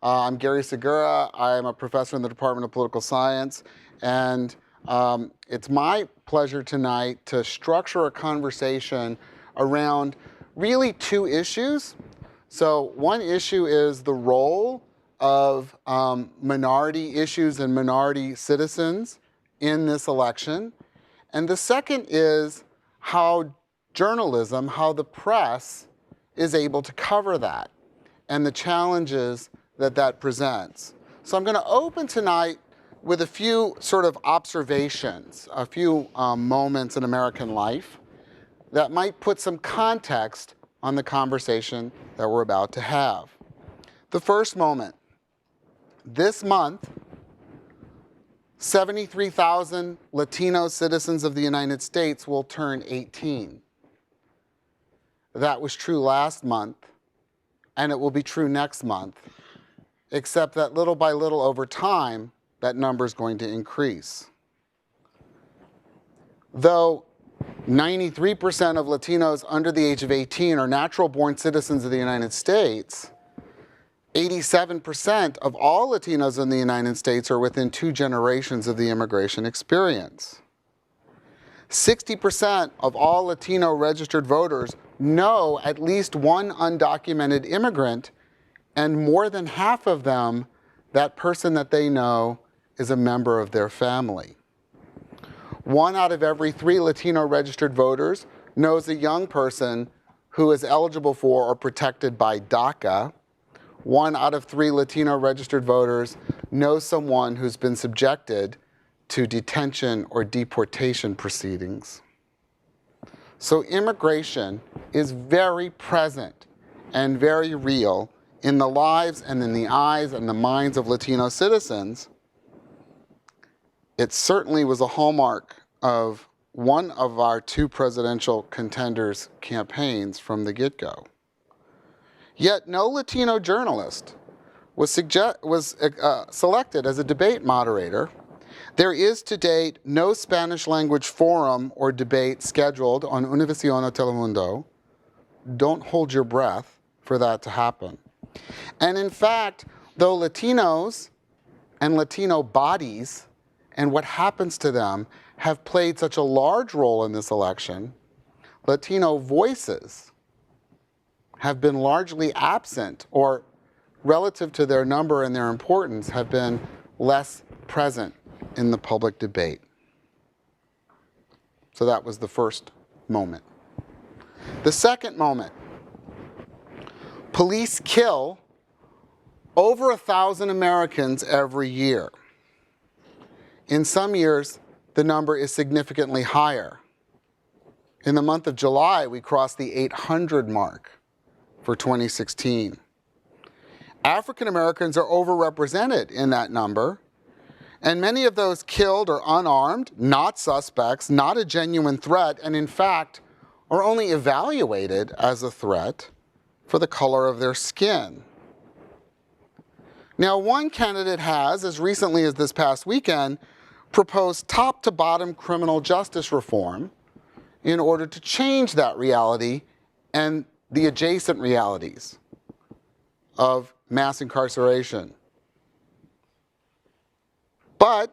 I'm Gary Segura. I'm a professor in the Department of Political Science, and it's my pleasure tonight to structure a conversation around really two issues. So one issue is the role of minority issues and minority citizens in this election. And the second is how journalism, how the press is able to cover that and the challenges that that presents. So I'm going to open tonight with a few sort of observations, a few moments in American life that might put some context on the conversation that we're about to have. The first moment, this month, 73,000 Latino citizens of the United States will turn 18. That was true last month, and it will be true next month, except that little by little over time, that number is going to increase. Though 93% of Latinos under the age of 18 are natural-born citizens of the United States, 87% of all Latinos in the United States are within 2 generations of the immigration experience. 60% of all Latino registered voters know at least one undocumented immigrant, and more than half of them, that person that they know is a member of their family. 1 out of every 3 Latino registered voters knows a young person who is eligible for or protected by DACA. 1 out of 3 Latino registered voters knows someone who's been subjected to detention or deportation proceedings. So immigration is very present and very real in the lives and in the eyes and the minds of Latino citizens. It certainly was a hallmark of one of our 2 presidential contenders' campaigns from the get-go. Yet no Latino journalist was selected as a debate moderator. There is to date no Spanish language forum or debate scheduled on Univision o Telemundo. Don't hold your breath for that to happen. And in fact, though Latinos and Latino bodies and what happens to them have played such a large role in this election, Latino voices have been largely absent, or relative to their number and their importance, have been less present in the public debate. So that was the first moment. The second moment, police kill over 1,000 Americans every year. In some years, the number is significantly higher. In the month of July, we crossed the 800 mark for 2016. African Americans are overrepresented in that number, and many of those killed are unarmed, not suspects, not a genuine threat, and in fact, are only evaluated as a threat for the color of their skin. Now, one candidate has, as recently as this past weekend, proposed top-to-bottom criminal justice reform in order to change that reality and the adjacent realities of mass incarceration. But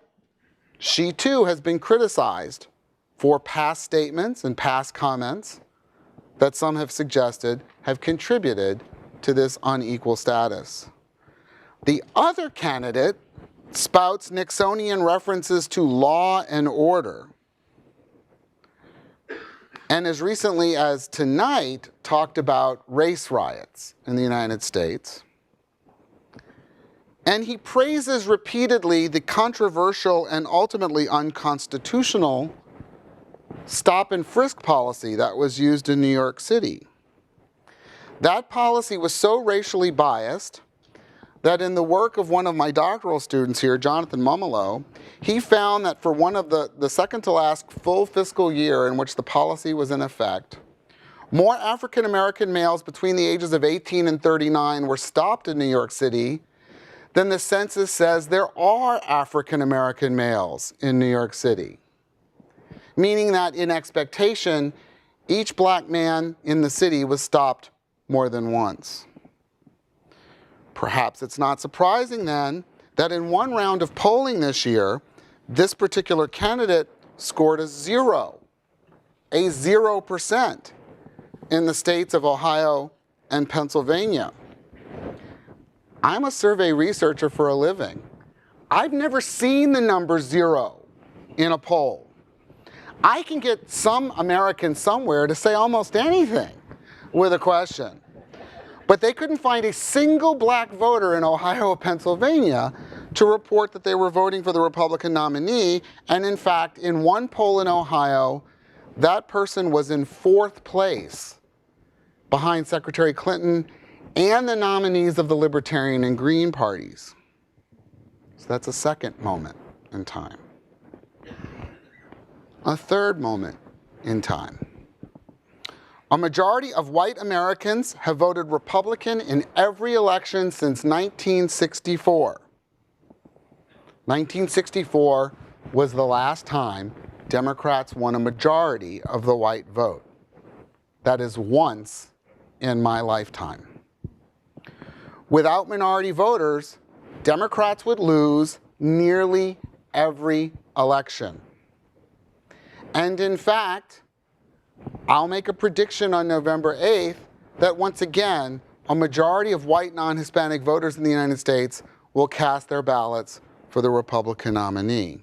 she too has been criticized for past statements and past comments that some have suggested have contributed to this unequal status. The other candidate spouts Nixonian references to law and order, and as recently as tonight talked about race riots in the United States. And he praises repeatedly the controversial and ultimately unconstitutional stop and frisk policy that was used in New York City. That policy was so racially biased that in the work of one of my doctoral students here, Jonathan Mumolo, he found that for one of the second to last full fiscal year in which the policy was in effect, more African American males between the ages of 18 and 39 were stopped in New York City than the census says there are African American males in New York City. Meaning that in expectation, each black man in the city was stopped more than once. Perhaps it's not surprising then that in one round of polling this year, this particular candidate scored a 0% in the states of Ohio and Pennsylvania. I'm a survey researcher for a living. I've never seen the number 0 in a poll. I can get some American somewhere to say almost anything with a question. But they couldn't find a single black voter in Ohio or Pennsylvania to report that they were voting for the Republican nominee. And in fact, in one poll in Ohio, that person was in 4th place behind Secretary Clinton and the nominees of the Libertarian and Green parties. So that's a second moment in time. A third moment in time. A majority of white Americans have voted Republican in every election since 1964. 1964 was the last time Democrats won a majority of the white vote. That is once in my lifetime. Without minority voters, Democrats would lose nearly every election. And in fact, I'll make a prediction on November 8th that once again, a majority of white non-Hispanic voters in the United States will cast their ballots for the Republican nominee.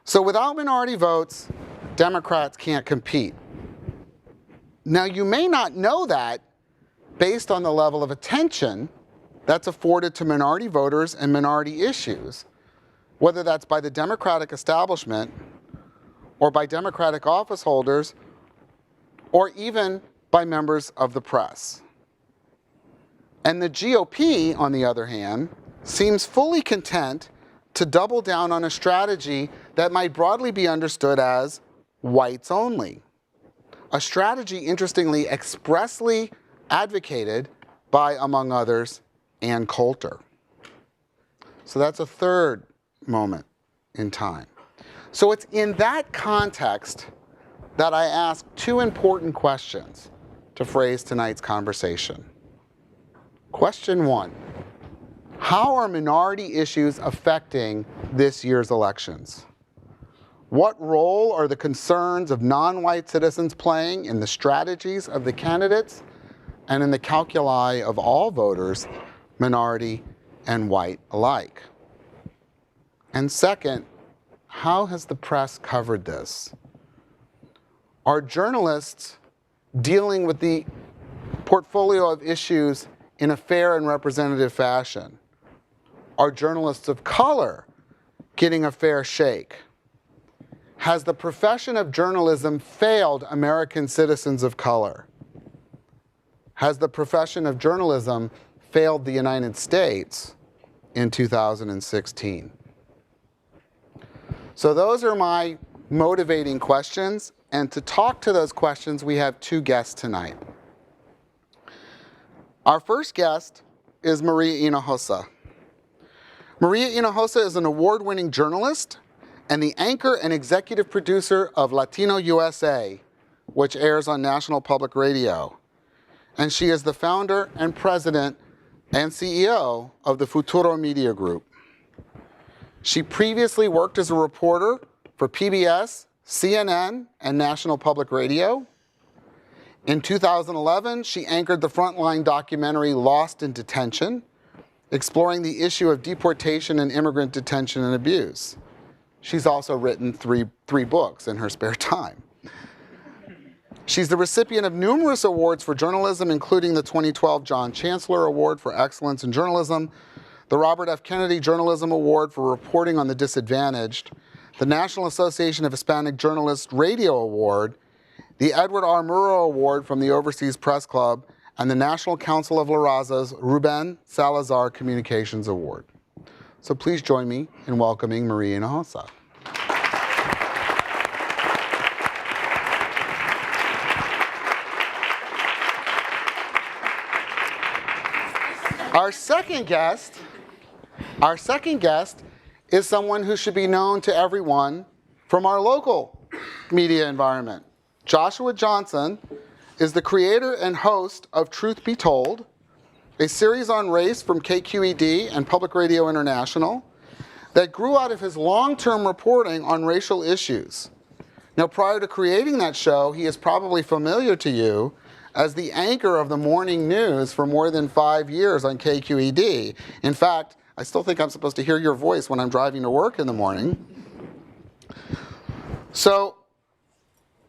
So without minority votes, Democrats can't compete. Now, you may not know that based on the level of attention that's afforded to minority voters and minority issues, whether that's by the Democratic establishment or by Democratic office holders, or even by members of the press. And the GOP, on the other hand, seems fully content to double down on a strategy that might broadly be understood as whites only. A strategy, interestingly, expressly advocated by, among others, Ann Coulter. So that's a third moment in time. So it's in that context that I ask two important questions to phrase tonight's conversation. Question one, how are minority issues affecting this year's elections? What role are the concerns of non-white citizens playing in the strategies of the candidates and in the calculi of all voters, minority and white alike? And second, how has the press covered this? Are journalists dealing with the portfolio of issues in a fair and representative fashion? Are journalists of color getting a fair shake? Has the profession of journalism failed American citizens of color? Has the profession of journalism failed the United States in 2016? So those are my motivating questions, and to talk to those questions, we have two guests tonight. Our first guest is Maria Hinojosa. Maria Hinojosa is an award-winning journalist and the anchor and executive producer of Latino USA, which airs on National Public Radio. And she is the founder and president and CEO of the Futuro Media Group. She previously worked as a reporter for PBS, CNN, and National Public Radio. In 2011, she anchored the Frontline documentary Lost in Detention, exploring the issue of deportation and immigrant detention and abuse. She's also written three books in her spare time. She's the recipient of numerous awards for journalism, including the 2012 John Chancellor Award for Excellence in Journalism, the Robert F. Kennedy Journalism Award for Reporting on the Disadvantaged, the National Association of Hispanic Journalists Radio Award, the Edward R. Murrow Award from the Overseas Press Club, and the National Council of La Raza's Ruben Salazar Communications Award. So please join me in welcoming Maria Hinojosa. Our second guest is someone who should be known to everyone from our local media environment. Joshua Johnson is the creator and host of Truth Be Told, a series on race from KQED and Public Radio International that grew out of his long-term reporting on racial issues. Now, prior to creating that show, he is probably familiar to you as the anchor of the morning news for more than 5 years on KQED. In fact, I still think I'm supposed to hear your voice when I'm driving to work in the morning. So,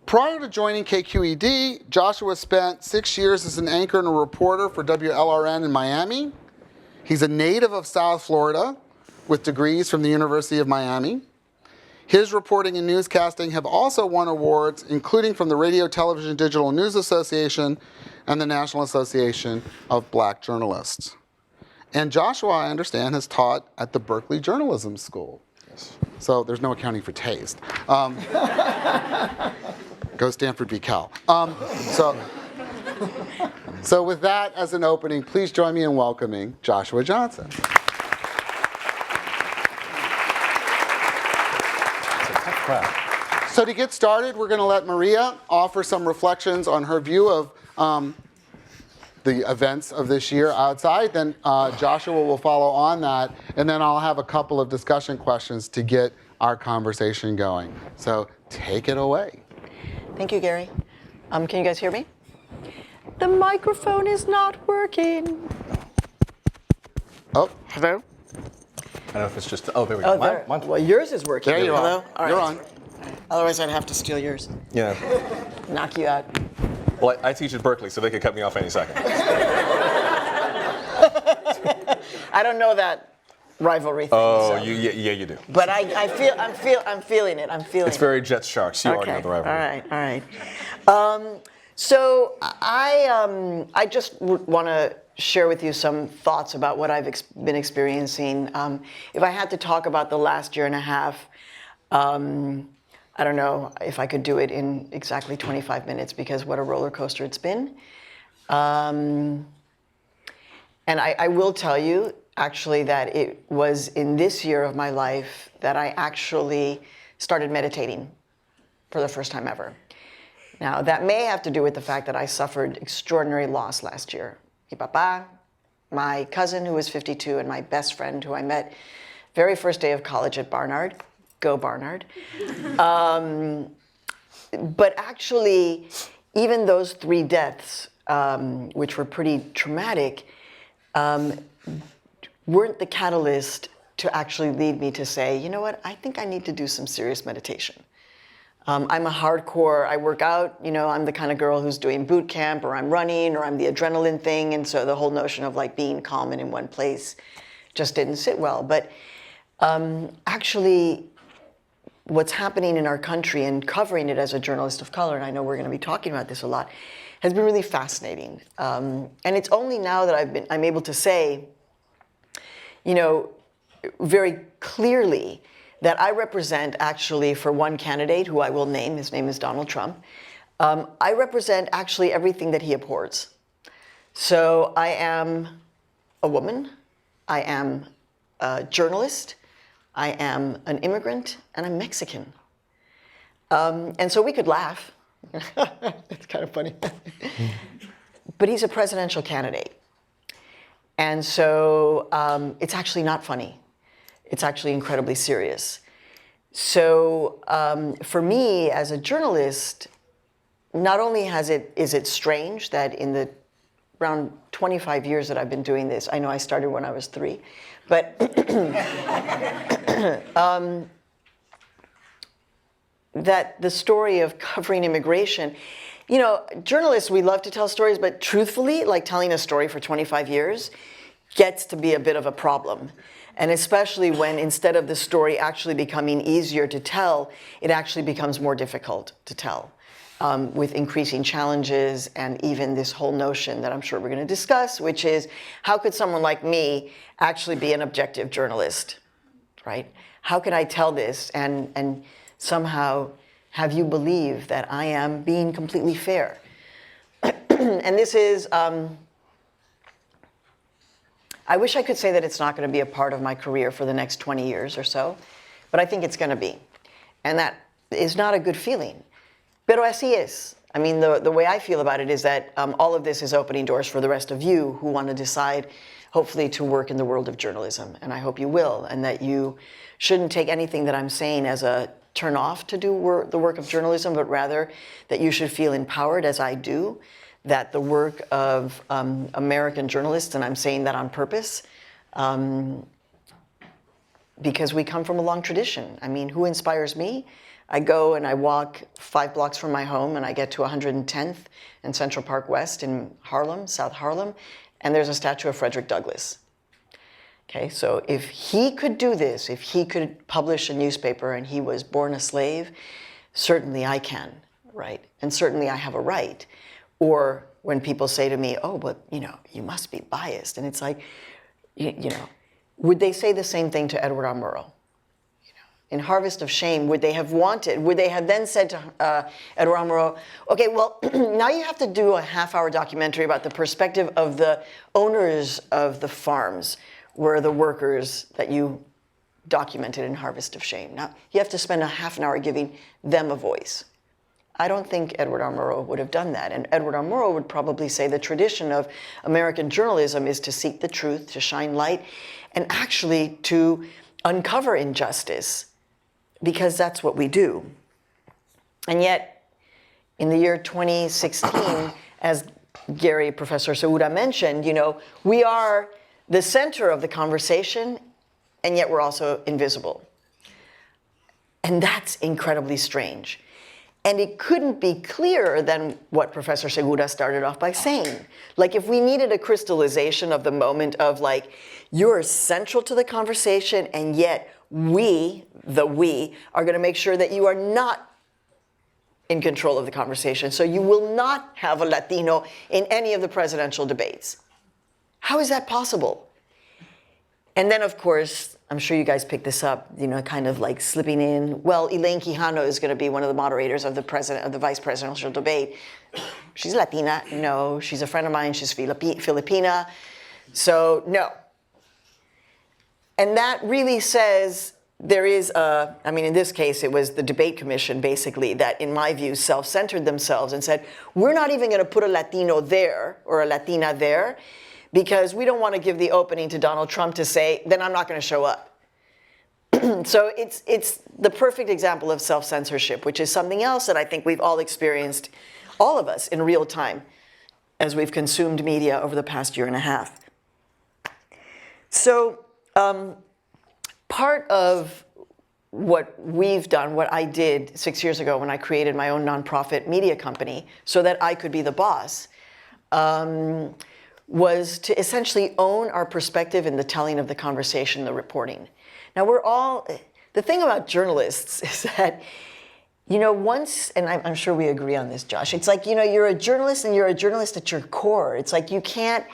prior to joining KQED, Joshua spent 6 years as an anchor and a reporter for WLRN in Miami. He's a native of South Florida with degrees from the University of Miami. His reporting and newscasting have also won awards, including from the Radio, Television, Digital News Association and the National Association of Black Journalists. And Joshua, I understand, has taught at the Berkeley Journalism School. Yes. So there's no accounting for taste. Go Stanford, be Cal. So with that as an opening, please join me in welcoming Joshua Johnson. So to get started, we're going to let Maria offer some reflections on her view of the events of this year outside. Then Joshua will follow on that, and then I'll have a couple of discussion questions to get our conversation going. So take it away. Thank you, Gary. Can you guys hear me? The microphone is not working. Oh. Hello? I don't know if it's just, oh, there we go. Oh, there. Well, yours is working. There you Hello? are. All right. You're on. Otherwise, I'd have to steal yours. Yeah. Knock you out. Well, I teach at Berkeley, so they could cut me off any second. I don't know that rivalry thing. Oh, so. yeah, you do. But I'm feeling it. I'm feeling It's it. very Jets Sharks. You already know the rivalry. All right. So I just want to share with you some thoughts about what I've been experiencing. If I had to talk about the last year and a half, I don't know if I could do it in exactly 25 minutes because what a roller coaster it's been. And I will tell you, actually, that it was in this year of my life that I actually started meditating for the first time ever. Now, that may have to do with the fact that I suffered extraordinary loss last year. Mi papa, my cousin who was 52, and my best friend who I met very first day of college at Barnard. Go Barnard. But actually, even those 3 deaths, which were pretty traumatic, weren't the catalyst to actually lead me to say, you know what, I think I need to do some serious meditation. I'm a hardcore, I work out, I'm the kind of girl who's doing boot camp, or I'm running, or I'm the adrenaline thing, and so the whole notion of like being calm and in one place just didn't sit well. But actually, what's happening in our country, and covering it as a journalist of color, and I know we're going to be talking about this a lot, has been really fascinating. And it's only now that I'm able to say, very clearly that I represent, actually, for one candidate who I will name, his name is Donald Trump, I represent actually everything that he abhors. So I am a woman, I am a journalist, I am an immigrant, and I'm Mexican. And so we could laugh. It's kind of funny. But he's a presidential candidate. And so it's actually not funny. It's actually incredibly serious. So for me, as a journalist, not only is it strange that in the around 25 years that I've been doing this, I know I started when I was 3, but that the story of covering immigration, journalists, we love to tell stories, but truthfully, like telling a story for 25 years gets to be a bit of a problem. And especially when instead of the story actually becoming easier to tell, it actually becomes more difficult to tell. With increasing challenges and even this whole notion that I'm sure we're going to discuss, which is how could someone like me actually be an objective journalist, right? How can I tell this and somehow have you believe that I am being completely fair? And this is, I wish I could say that it's not going to be a part of my career for the next 20 years or so, but I think it's going to be. And that is not a good feeling. Pero así es. I mean, the way I feel about it is that all of this is opening doors for the rest of you who want to decide, hopefully, to work in the world of journalism. And I hope you will, and that you shouldn't take anything that I'm saying as a turn off to do the work of journalism, but rather that you should feel empowered, as I do, that the work of American journalists, and I'm saying that on purpose, because we come from a long tradition. I mean, who inspires me? I go and I walk 5 blocks from my home and I get to 110th and Central Park West in Harlem, South Harlem, and there's a statue of Frederick Douglass. Okay, so if he could do this, if he could publish a newspaper and he was born a slave, certainly I can, right? And certainly I have a right. Or when people say to me, oh, but you must be biased. And it's like, would they say the same thing to Edward R. Murrow? In Harvest of Shame, would they have then said to Edward R. Murrow, okay, well, now you have to do a half-hour documentary about the perspective of the owners of the farms, were the workers that you documented in Harvest of Shame. Now, you have to spend a half an hour giving them a voice. I don't think Edward R. Murrow would have done that. And Edward R. Murrow would probably say the tradition of American journalism is to seek the truth, to shine light, and actually to uncover injustice, because that's what we do. And yet, in the year 2016, as Professor Segura mentioned, we are the center of the conversation, and yet we're also invisible. And that's incredibly strange. And it couldn't be clearer than what Professor Segura started off by saying. Like, if we needed a crystallization of the moment of, like, you're central to the conversation, and yet we are going to make sure that you are not in control of the conversation. So you will not have a Latino in any of the presidential debates. How is that possible? And then, of course, I'm sure you guys picked this up, kind of like slipping in, well, Elaine Quijano is going to be one of the moderators of the vice presidential debate. She's Latina. No. She's a friend of mine. She's Filipina. So, no. And that really says there is in this case, it was the debate commission, basically, that, in my view, self-centered themselves and said, we're not even going to put a Latino there or a Latina there, because we don't want to give the opening to Donald Trump to say, then I'm not going to show up. So it's the perfect example of self-censorship, which is something else that I think we've all experienced, all of us, in real time, as we've consumed media over the past year and a half. So part of what we've done, what I did 6 years ago when I created my own nonprofit media company so that I could be the boss, was to essentially own our perspective in the telling of the conversation, the reporting. Now, the thing about journalists is that, once, and I'm sure we agree on this, Josh, it's like, you're a journalist and you're a journalist at your core. It's like you can't,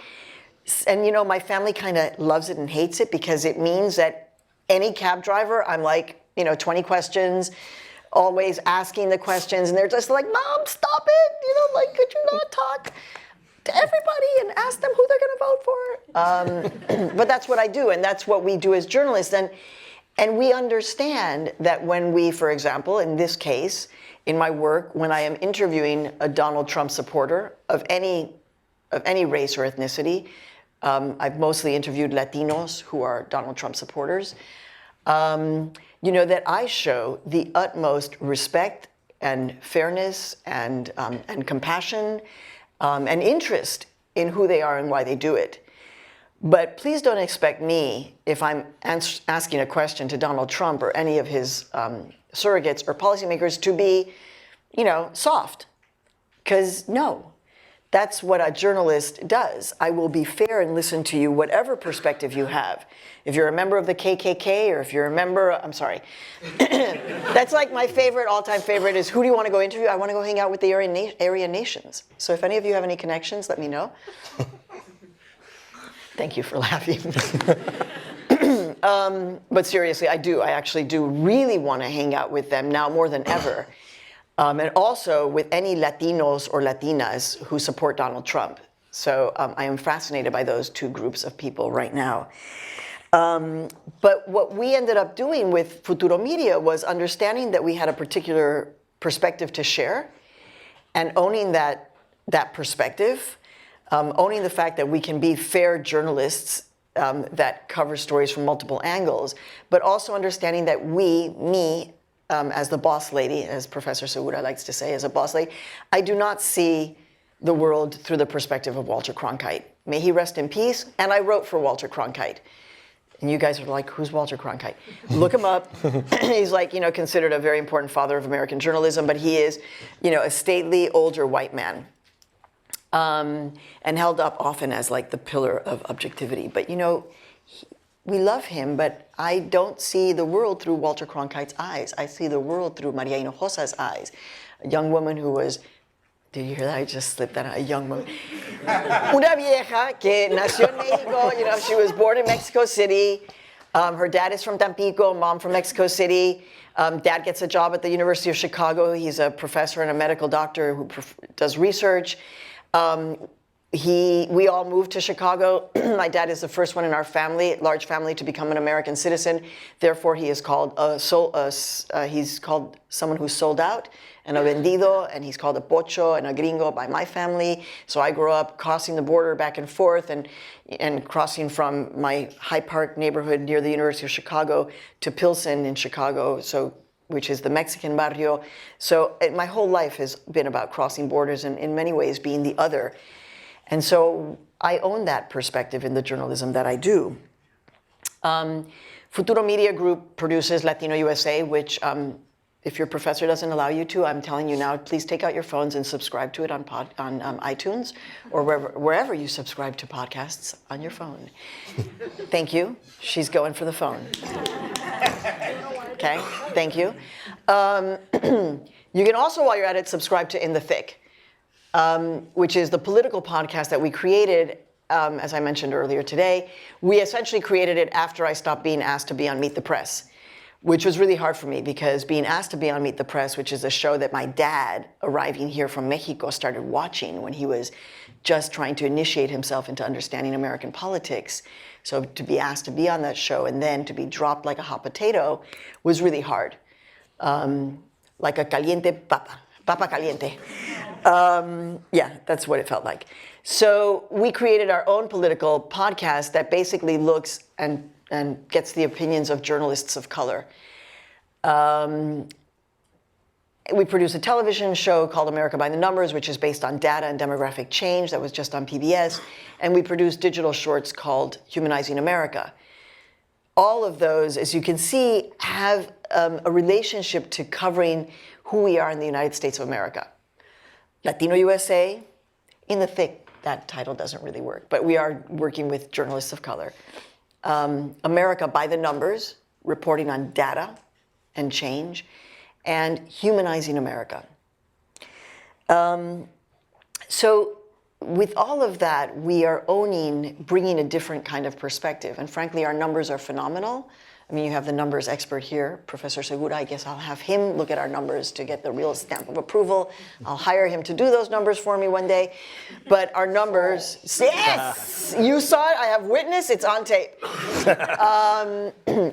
and my family kind of loves it and hates it, because it means that any cab driver, I'm like, 20 questions, always asking the questions, and they're just like, Mom, stop it, could you not talk to everybody and ask them who they're going to vote for? But that's what I do, and that's what we do as journalists. And we understand that when we, for example, in this case, in my work, when I am interviewing a Donald Trump supporter of any race or ethnicity, I've mostly interviewed Latinos who are Donald Trump supporters, that I show the utmost respect and fairness and compassion and interest in who they are and why they do it. But please don't expect me, if I'm asking a question to Donald Trump or any of his surrogates or policymakers, to be, soft. Because no, that's what a journalist does. I will be fair and listen to you, whatever perspective you have. If you're a member of the KKK, or if you're a member, I'm sorry. That's like my favorite, all-time favorite is, who do you want to go interview? I want to go hang out with the Aryan nations. So if any of you have any connections, let me know. Thank you for laughing. But seriously, I do. I actually do really want to hang out with them now more than ever. And also with any Latinos or Latinas who support Donald Trump. So I am fascinated by those two groups of people right now. But what we ended up doing with Futuro Media was understanding that we had a particular perspective to share, and owning that perspective, owning the fact that we can be fair journalists that cover stories from multiple angles, but also understanding that me, as the boss lady, as Professor Segura likes to say, as a boss lady, I do not see the world through the perspective of Walter Cronkite. May he rest in peace. And I wrote for Walter Cronkite. And you guys are like, who's Walter Cronkite? Look him up. He's like, considered a very important father of American journalism, but he is, a stately, older white man. And held up often as like the pillar of objectivity. But we love him, but I don't see the world through Walter Cronkite's eyes. I see the world through Maria Hinojosa's eyes, a young woman who was, did you hear that? I just slipped that out. A young woman. Una vieja que nació en México. She was born in Mexico City. Her dad is from Tampico, mom from Mexico City. Dad gets a job at the University of Chicago. He's a professor and a medical doctor who does research. We all moved to Chicago. My dad is the first one in our family, large family, to become an American citizen. Therefore, he is called he's called someone who's sold out, and a vendido, and he's called a pocho and a gringo by my family. So I grew up crossing the border back and forth, and crossing from my Hyde Park neighborhood near the University of Chicago to Pilsen in Chicago, which is the Mexican barrio. So my whole life has been about crossing borders and in many ways being the other. And so I own that perspective in the journalism that I do. Futuro Media Group produces Latino USA, which if your professor doesn't allow you to, I'm telling you now, please take out your phones and subscribe to it on iTunes or wherever you subscribe to podcasts on your phone. Thank you. She's going for the phone. Okay, thank you. You can also, while you're at it, subscribe to In the Thick, which is the political podcast that we created, as I mentioned earlier today. We essentially created it after I stopped being asked to be on Meet the Press, which was really hard for me because being asked to be on Meet the Press, which is a show that my dad, arriving here from Mexico, started watching when he was just trying to initiate himself into understanding American politics. So to be asked to be on that show and then to be dropped like a hot potato was really hard. Like a caliente papa caliente. Yeah, that's what it felt like. So we created our own political podcast that basically looks and gets the opinions of journalists of color. We produce a television show called America by the Numbers, which is based on data and demographic change that was just on PBS. And we produce digital shorts called Humanizing America. All of those, as you can see, have a relationship to covering who we are in the United States of America. Latino USA, In the Thick, that title doesn't really work, but we are working with journalists of color. America by the Numbers, reporting on data and change, and Humanizing America. So with all of that, we are bringing a different kind of perspective. And frankly, our numbers are phenomenal. I mean, you have the numbers expert here, Professor Segura. I guess I'll have him look at our numbers to get the real stamp of approval. I'll hire him to do those numbers for me one day. But our numbers, yes, you saw it, I have witness, it's on tape.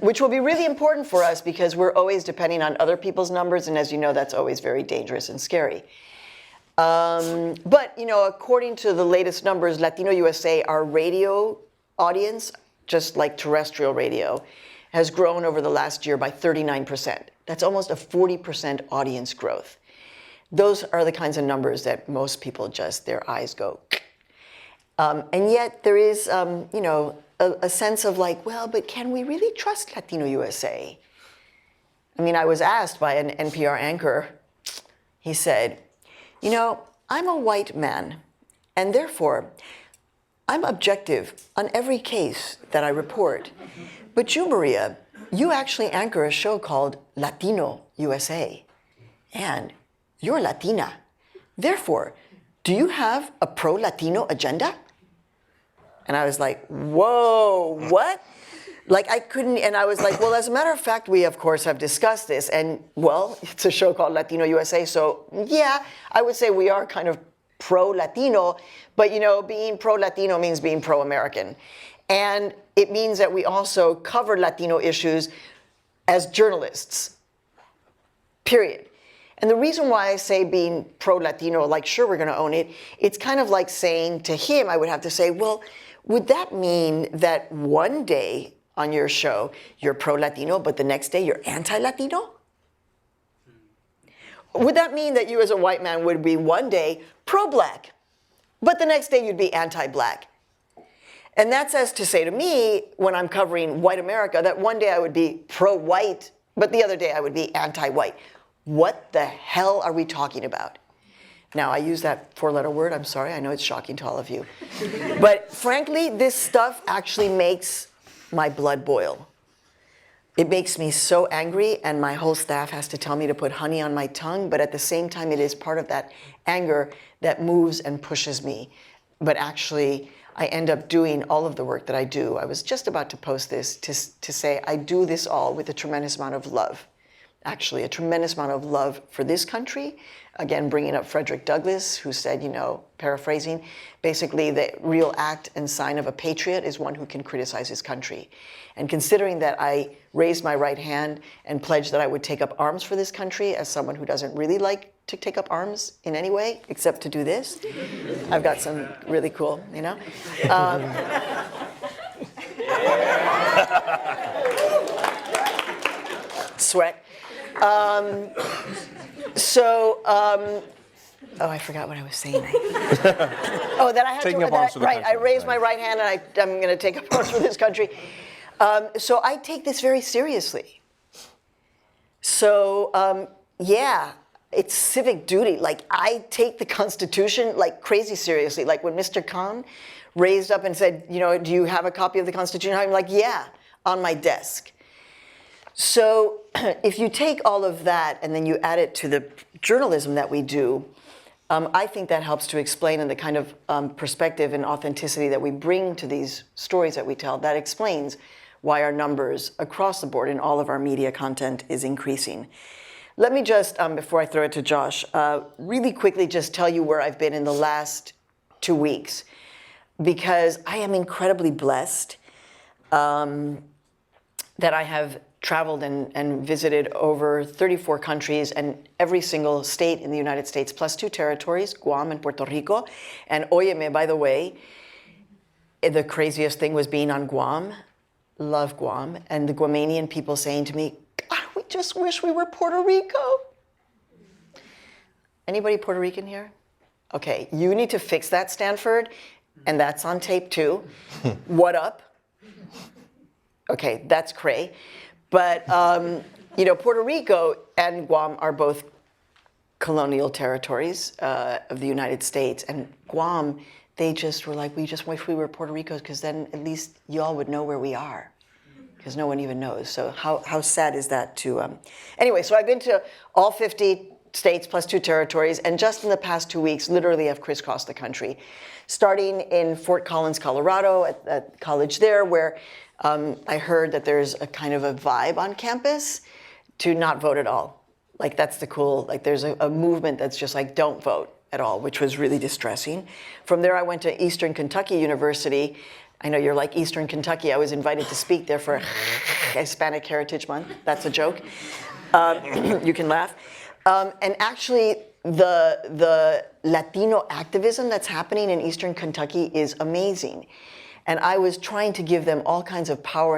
Which will be really important for us because we're always depending on other people's numbers. And as you know, that's always very dangerous and scary. But, according to the latest numbers, Latino USA, our radio audience, just like terrestrial radio, has grown over the last year by 39%. That's almost a 40% audience growth. Those are the kinds of numbers that most people their eyes go. And yet there is, a sense of like, well, but can we really trust Latino USA? I mean, I was asked by an NPR anchor, he said, I'm a white man, and therefore, I'm objective on every case that I report. But you, Maria, you actually anchor a show called Latino USA, and you're Latina. Therefore, do you have a pro-Latino agenda? And I was like, whoa, what? Like I couldn't, and I was like, well, as a matter of fact, we of course have discussed this, and well, it's a show called Latino USA, so yeah, I would say we are kind of pro-Latino, but being pro-Latino means being pro-American. And it means that we also cover Latino issues as journalists, period. And the reason why I say being pro-Latino, like, sure, we're going to own it, it's kind of like saying to him, I would have to say, well, would that mean that one day on your show you're pro-Latino, but the next day you're anti-Latino? Would that mean that you as a white man would be one day pro-black, but the next day you'd be anti-black? And that's as to say to me, when I'm covering white America, that one day I would be pro-white, but the other day I would be anti-white. What the hell are we talking about? Now, I use that four-letter word. I'm sorry. I know it's shocking to all of you. But frankly, this stuff actually makes my blood boil. It makes me so angry, and my whole staff has to tell me to put honey on my tongue, but at the same time, it is part of that anger that moves and pushes me. But actually, I end up doing all of the work that I do. I was just about to post this to say I do this all with a tremendous amount of love. Actually, a tremendous amount of love for this country. Again, bringing up Frederick Douglass, who said, you know, paraphrasing, basically the real act and sign of a patriot is one who can criticize his country. And considering that I raised my right hand and pledged that I would take up arms for this country as someone who doesn't really like to take up arms in any way, except to do this, I've got some really cool, you know? Sweat. Oh, I forgot what I was saying. Oh, that I had Taking to, up arms for the right, country. I raised my right hand and I'm going to take up arms for this country. So I take this very seriously. So, yeah, it's civic duty. Like, I take the Constitution like crazy seriously. Like when Mr. Khan raised up and said, you know, do you have a copy of the Constitution? I'm like, yeah, on my desk. So if you take all of that and then you add it to the journalism that we do, I think that helps to explain in the kind of perspective and authenticity that we bring to these stories that we tell, that explains why our numbers across the board in all of our media content is increasing. Let me just, before I throw it to Josh, really quickly just tell you where I've been in the last 2 weeks, because I am incredibly blessed that I have traveled and visited over 34 countries and every single state in the United States, plus 2 territories, Guam and Puerto Rico. And óyeme, by the way, the craziest thing was being on Guam. Love Guam. And the Guamanian people saying to me, God, we just wish we were Puerto Rico. Anybody Puerto Rican here? Okay, you need to fix that, Stanford. And that's on tape too. What up? Okay, that's cray. But, you know, Puerto Rico and Guam are both colonial territories of the United States. And Guam, they just were like, we just wish we were Puerto Rico because then at least y'all would know where we are. Because no one even knows. So how sad is that to... Anyway, so I've been to all 50 states plus 2 territories. And just in the past 2 weeks, literally I've crisscrossed the country. Starting in Fort Collins, Colorado, at college there, where I heard that there's a kind of a vibe on campus to not vote at all. Like, that's the cool, like there's a movement that's just like, don't vote at all, which was really distressing. From there, I went to Eastern Kentucky University. I know you're like, Eastern Kentucky. I was invited to speak there for Hispanic Heritage Month. That's a joke. You can laugh. And actually, the Latino activism that's happening in Eastern Kentucky is amazing. And I was trying to give them all kinds of power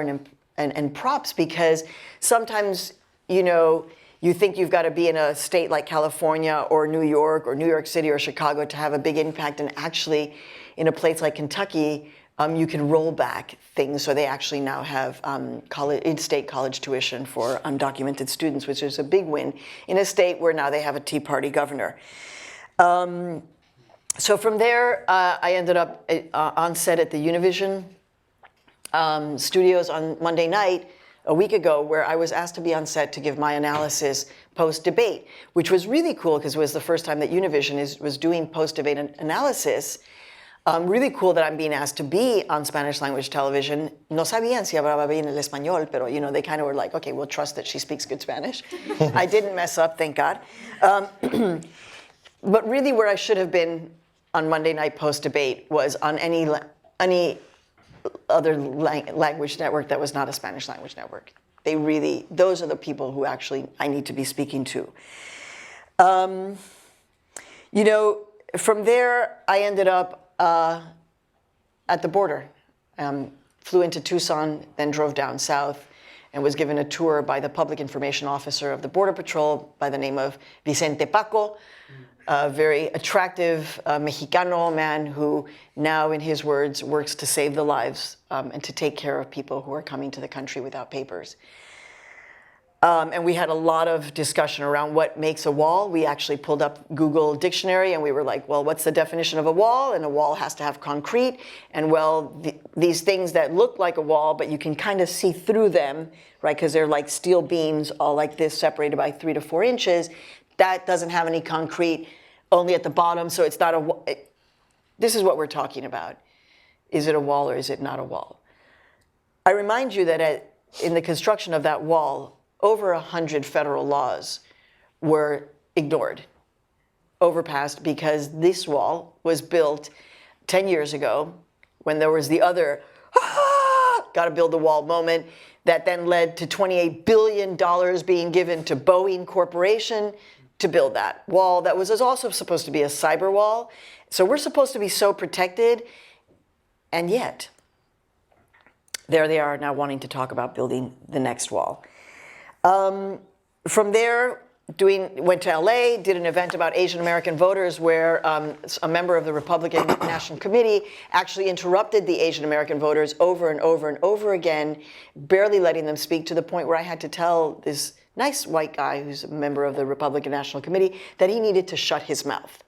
and props, because sometimes, you know, you think you've got to be in a state like California or New York City or Chicago to have a big impact. And actually, in a place like Kentucky, you can roll back things. So they actually now have in-state college tuition for undocumented students, which is a big win in a state where now they have a Tea Party governor. So from there, I ended up on set at the Univision studios on Monday night, a week ago, where I was asked to be on set to give my analysis post-debate, which was really cool because it was the first time that Univision was doing post-debate analysis. Really cool that I'm being asked to be on Spanish language television. No sabían si hablaba bien el español, pero, you know, they kind of were like, okay, we'll trust that she speaks good Spanish. I didn't mess up, thank God. But really where I should have been on Monday night post-debate was on any other language network that was not a Spanish language network. Those are the people who actually I need to be speaking to. You know, from there, I ended up at the border. Flew into Tucson, then drove down south, and was given a tour by the public information officer of the Border Patrol by the name of Vicente Paco, a very attractive Mexicano man who now, in his words, works to save the lives and to take care of people who are coming to the country without papers. And we had a lot of discussion around what makes a wall. We actually pulled up Google Dictionary and we were like, well, what's the definition of a wall? And a wall has to have concrete. And well, these things that look like a wall, but you can kind of see through them, right? Because they're like steel beams, all like this, separated by 3 to 4 inches. That doesn't have any concrete, only at the bottom. So it's not a wall. This is what we're talking about. Is it a wall or is it not a wall? I remind you that in the construction of that wall, over 100 federal laws were ignored, overpassed, because this wall was built 10 years ago when there was the other, gotta build the wall moment, that then led to $28 billion being given to Boeing Corporation to build that wall that was also supposed to be a cyber wall. So we're supposed to be so protected, and yet, there they are now wanting to talk about building the next wall. From there, went to LA, did an event about Asian American voters where a member of the Republican National Committee actually interrupted the Asian American voters over and over and over again, barely letting them speak, to the point where I had to tell this nice white guy who's a member of the Republican National Committee that he needed to shut his mouth.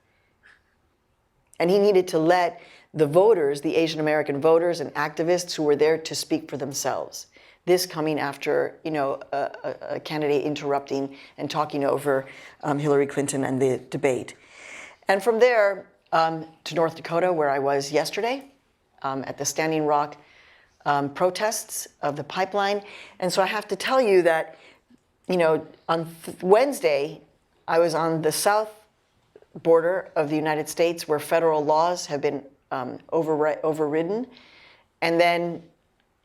And he needed to let the voters, the Asian American voters and activists who were there to speak for themselves. This coming after, you know, a candidate interrupting and talking over Hillary Clinton and the debate. And from there to North Dakota, where I was yesterday at the Standing Rock protests of the pipeline. And so I have to tell you that, you know, on Wednesday, I was on the south border of the United States where federal laws have been overridden. And then,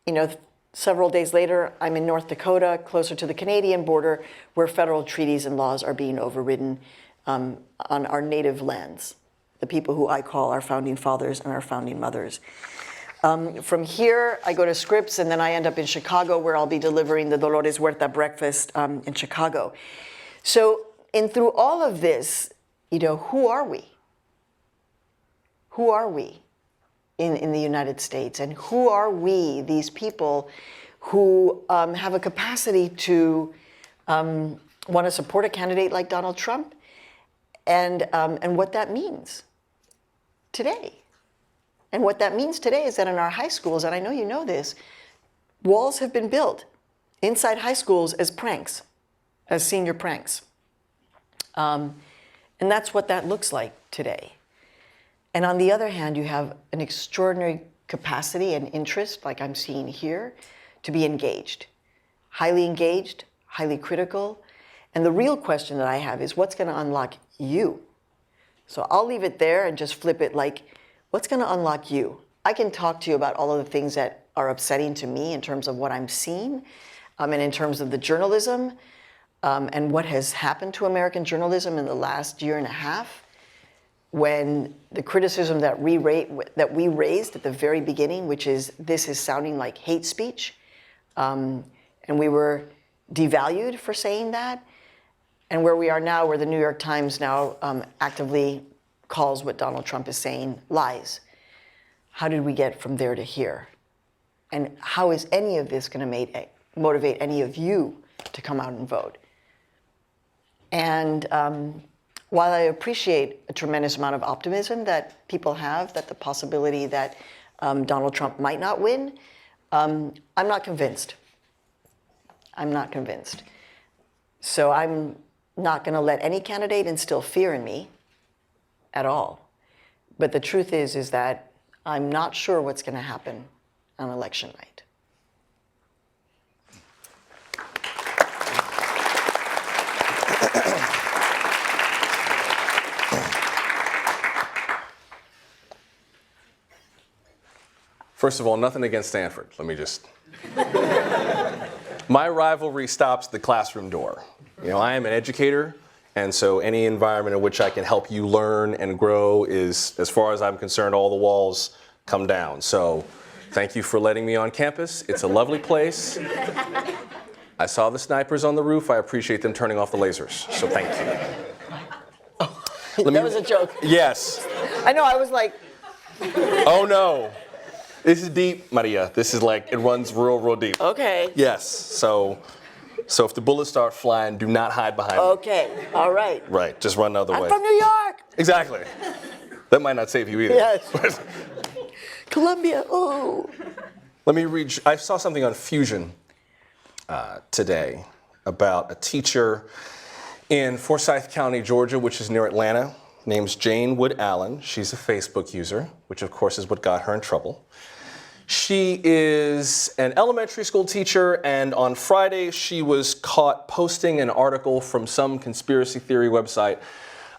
you know, several days later, I'm in North Dakota, closer to the Canadian border, where federal treaties and laws are being overridden on our native lands, the people who I call our founding fathers and our founding mothers. From here, I go to Scripps, and then I end up in Chicago, where I'll be delivering the Dolores Huerta breakfast in Chicago. So, through all of this, you know, who are we? Who are we in the United States? And who are we, these people who have a capacity to want to support a candidate like Donald Trump, and what that means today? And what that means today is that in our high schools, and I know you know this, walls have been built inside high schools as pranks, as senior pranks. And that's what that looks like today. And on the other hand, you have an extraordinary capacity and interest, like I'm seeing here, to be engaged, highly critical. And the real question that I have is, what's going to unlock you? So I'll leave it there and just flip it like, what's going to unlock you? I can talk to you about all of the things that are upsetting to me in terms of what I'm seeing, and in terms of the journalism, and what has happened to American journalism in the last year and a half, when the criticism that we raised at the very beginning, which is this is sounding like hate speech, and we were devalued for saying that, and where we are now, where the New York Times now actively calls what Donald Trump is saying lies. How did we get from there to here? And how is any of this going to motivate any of you to come out and vote? And while I appreciate a tremendous amount of optimism that people have, that the possibility that Donald Trump might not win, I'm not convinced. I'm not convinced. So I'm not going to let any candidate instill fear in me at all. But the truth is that I'm not sure what's going to happen on election night. First of all, nothing against Stanford. Let me just... My rivalry stops at the classroom door. You know, I am an educator, And so any environment in which I can help you learn and grow is, as far as I'm concerned, all the walls come down. So thank you for letting me on campus. It's a lovely place. I saw the snipers on the roof. I appreciate them turning off the lasers. So thank you. That was a joke. Yes. I know, I was like, Oh no. This is deep, Maria. This is like, it runs real deep. okay. Yes. So if the bullets start flying, do not hide behind them. Okay, all right. Right. Just run the other I'm way. from New York. Exactly. That might not save you either. Yes. Columbia, ooh. Let me read. I saw something on Fusion today about a teacher in Forsyth County, Georgia, which is near Atlanta, named Jane Wood Allen. She's a Facebook user, which of course is what got her in trouble. She is an elementary school teacher, and on Friday she was caught posting an article from some conspiracy theory website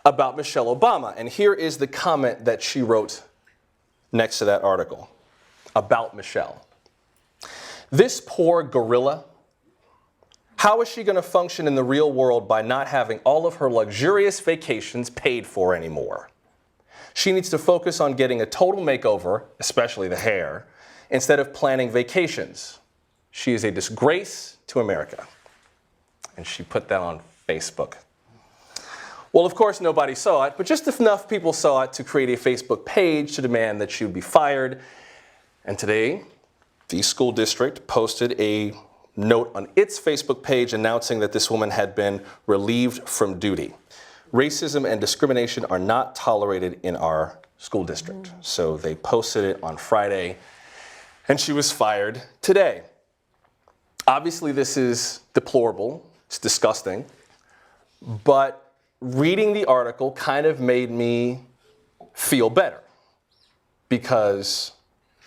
about Michelle Obama. And here is the comment that she wrote next to that article about Michelle. This poor gorilla, how is she going to function in the real world by not having all of her luxurious vacations paid for anymore? She needs to focus on getting a total makeover, especially the hair, instead of planning vacations. She is a disgrace to America. And she put that on Facebook. Well, of course, nobody saw it, but just enough people saw it to create a Facebook page to demand that she would be fired. And today, the school district posted a note on its Facebook page announcing that this woman had been relieved from duty. Racism and discrimination are not tolerated in our school district. So they posted it on Friday, and she was fired today. Obviously, this is deplorable. It's disgusting. But reading the article kind of made me feel better because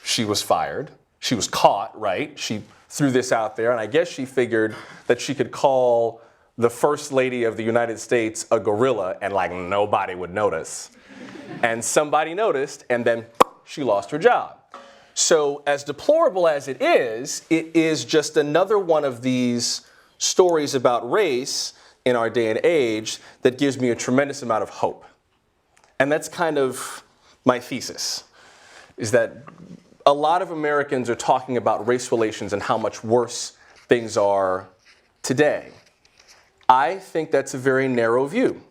she was fired. She was caught, right? She threw this out there, and I guess she figured that she could call the First Lady of the United States a gorilla and like nobody would notice. And somebody noticed, and then she lost her job. So as deplorable as it is just another one of these stories about race in our day and age that gives me a tremendous amount of hope. And that's kind of my thesis, is that a lot of Americans are talking about race relations and how much worse things are today. I think that's a very narrow view.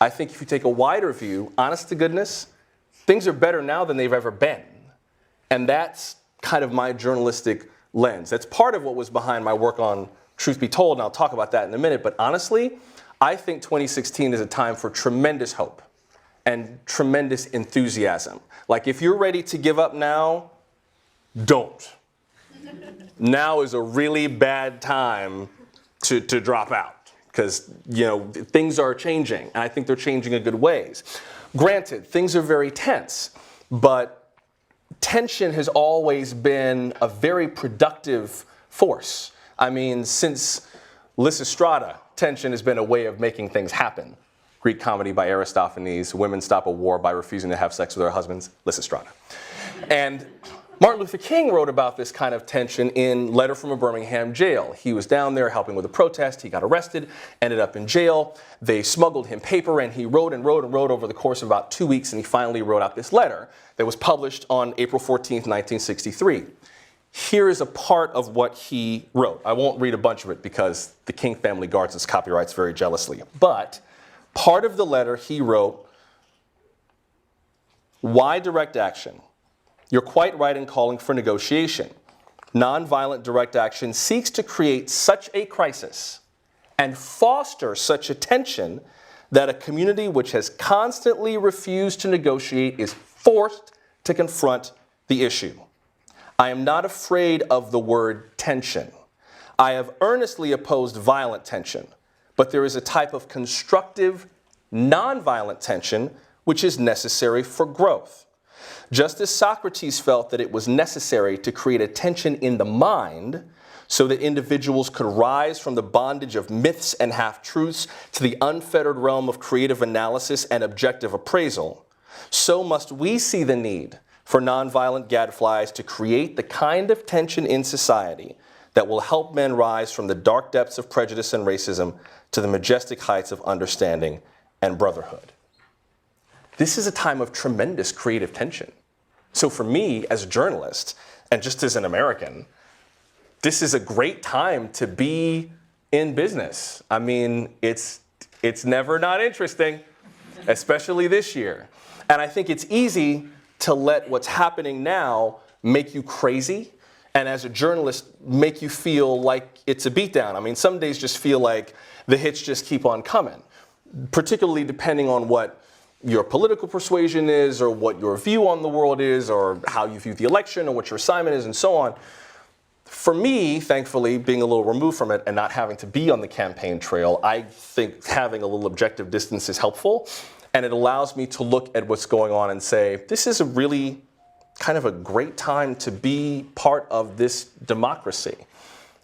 I think if you take a wider view, honest to goodness, things are better now than they've ever been. And that's kind of my journalistic lens. That's part of what was behind my work on Truth Be Told, and I'll talk about that in a minute. But honestly, I think 2016 is a time for tremendous hope and tremendous enthusiasm. Like, if you're ready to give up now, don't. Now is a really bad time to drop out because, you know, things are changing, and I think they're changing in good ways. Granted, things are very tense, but tension has always been a very productive force. I mean, since Lysistrata, tension has been a way of making things happen. Greek comedy by Aristophanes, women stop a war by refusing to have sex with their husbands, Lysistrata. And Martin Luther King wrote about this kind of tension in Letter from a Birmingham Jail. He was down there helping with a protest. He got arrested, ended up in jail. They smuggled him paper, and he wrote and wrote and wrote over the course of about 2 weeks, and he finally wrote out this letter that was published on April 14th, 1963. Here is a part of what he wrote. I won't read a bunch of it because the King family guards its copyrights very jealously. But part of the letter he wrote, "Why direct action? You're quite right in calling for negotiation. Nonviolent direct action seeks to create such a crisis and foster such a tension that a community which has constantly refused to negotiate is forced to confront the issue. I am not afraid of the word tension. I have earnestly opposed violent tension, but there is a type of constructive, nonviolent tension which is necessary for growth. Just as Socrates felt that it was necessary to create a tension in the mind so that individuals could rise from the bondage of myths and half-truths to the unfettered realm of creative analysis and objective appraisal, so must we see the need for nonviolent gadflies to create the kind of tension in society that will help men rise from the dark depths of prejudice and racism to the majestic heights of understanding and brotherhood. This is a time of tremendous creative tension. So for me, as a journalist, and just as an American, this is a great time to be in business. I mean, it's never not interesting, especially this year. And I think it's easy to let what's happening now make you crazy, and as a journalist, make you feel like it's a beatdown. I mean, some days just feel like the hits just keep on coming, particularly depending on what your political persuasion is, or what your view on the world is, or how you view the election, or what your assignment is, and so on. For me, thankfully, being a little removed from it and not having to be on the campaign trail, I think having a little objective distance is helpful, and it allows me to look at what's going on and say, this is a really kind of a great time to be part of this democracy.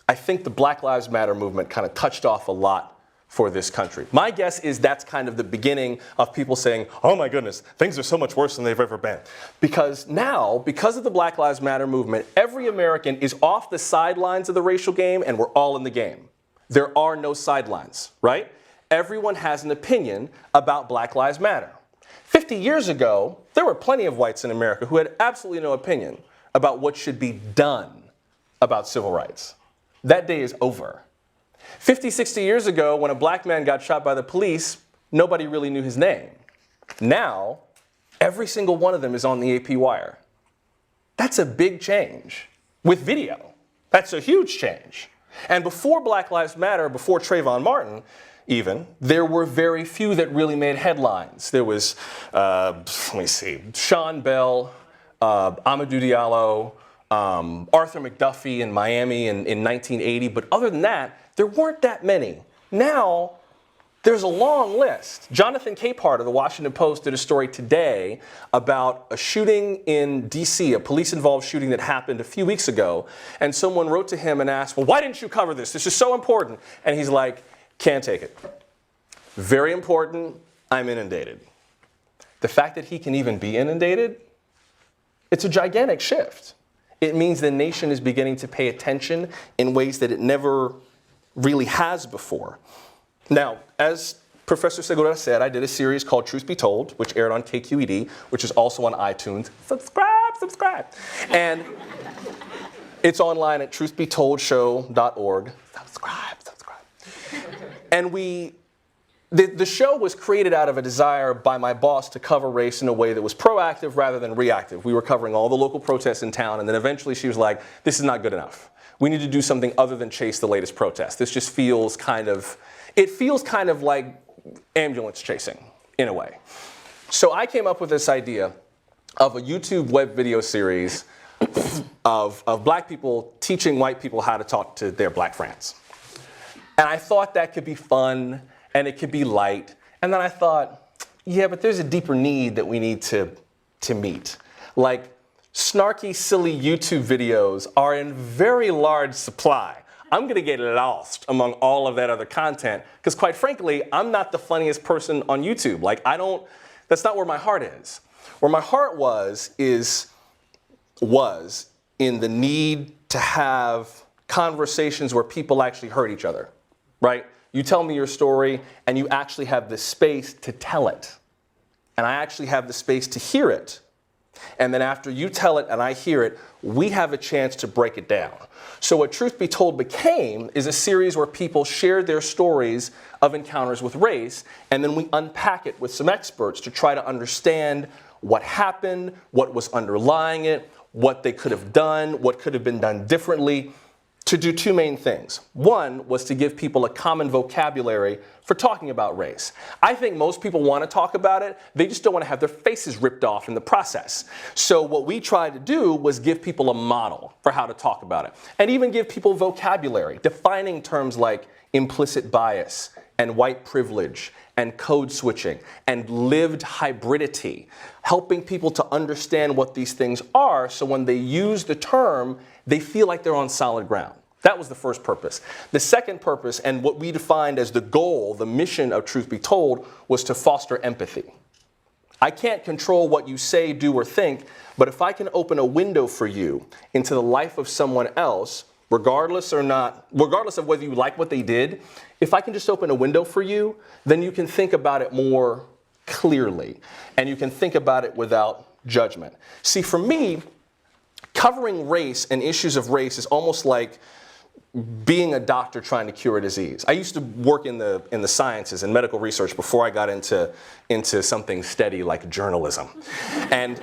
I think the Black Lives Matter movement kind of touched off a lot for this country. My guess is that's kind of the beginning of people saying, oh my goodness, things are so much worse than they've ever been. Because now, because of the Black Lives Matter movement, every American is off the sidelines of the racial game and we're all in the game. There are no sidelines, right? Everyone has an opinion about Black Lives Matter. 50 years ago, there were plenty of whites in America who had absolutely no opinion about what should be done about civil rights. That day is over. 50, 60 years ago, when a black man got shot by the police, nobody really knew his name. Now, every single one of them is on the AP wire. That's a big change. With video, that's a huge change. And before Black Lives Matter, before Trayvon Martin, even, there were very few that really made headlines. There was, Sean Bell, Amadou Diallo, Arthur McDuffie in Miami in 1980. But other than that, there weren't that many. Now, there's a long list. Jonathan Capehart of the Washington Post did a story today about a shooting in DC, a police-involved shooting that happened a few weeks ago. And someone wrote to him and asked, well, why didn't you cover this? This is so important. And he's like, can't take it. Very important, I'm inundated. The fact that he can even be inundated, it's a gigantic shift. It means the nation is beginning to pay attention in ways that it never really has before. Now, as Professor Segura said, I did a series called Truth Be Told, which aired on KQED, which is also on iTunes. Subscribe. And it's online at truthbetoldshow.org. Subscribe. And the show was created out of a desire by my boss to cover race in a way that was proactive rather than reactive. We were covering all the local protests in town, and then eventually she was like, this is not good enough. We need to do something other than chase the latest protest. This just feels kind of like ambulance chasing, in a way. So I came up with this idea of a YouTube web video series of black people teaching white people how to talk to their black friends. And I thought that could be fun, and it could be light. And then I thought, yeah, but there's a deeper need that we need to meet. Like, snarky, silly YouTube videos are in very large supply. I'm going to get lost among all of that other content, because quite frankly, I'm not the funniest person on YouTube. Like, that's not where my heart is. Where my heart was in the need to have conversations where people actually heard each other, right? You tell me your story, and you actually have the space to tell it. And I actually have the space to hear it. And then after you tell it and I hear it, we have a chance to break it down. So what Truth Be Told became is a series where people shared their stories of encounters with race, and then we unpack it with some experts to try to understand what happened, what was underlying it, what they could have done, what could have been done differently, to do two main things. One was to give people a common vocabulary for talking about race. I think most people want to talk about it, they just don't want to have their faces ripped off in the process. So what we tried to do was give people a model for how to talk about it, and even give people vocabulary, defining terms like implicit bias and white privilege and code switching and lived hybridity, helping people to understand what these things are so when they use the term, they feel like they're on solid ground. That was the first purpose. The second purpose, and what we defined as the goal, the mission of Truth Be Told, was to foster empathy. I can't control what you say, do, or think, but if I can open a window for you into the life of someone else, regardless of whether you like what they did, if I can just open a window for you, then you can think about it more clearly, and you can think about it without judgment. See, for me, covering race and issues of race is almost like being a doctor trying to cure a disease. I used to work in the sciences and medical research before I got into something steady like journalism. And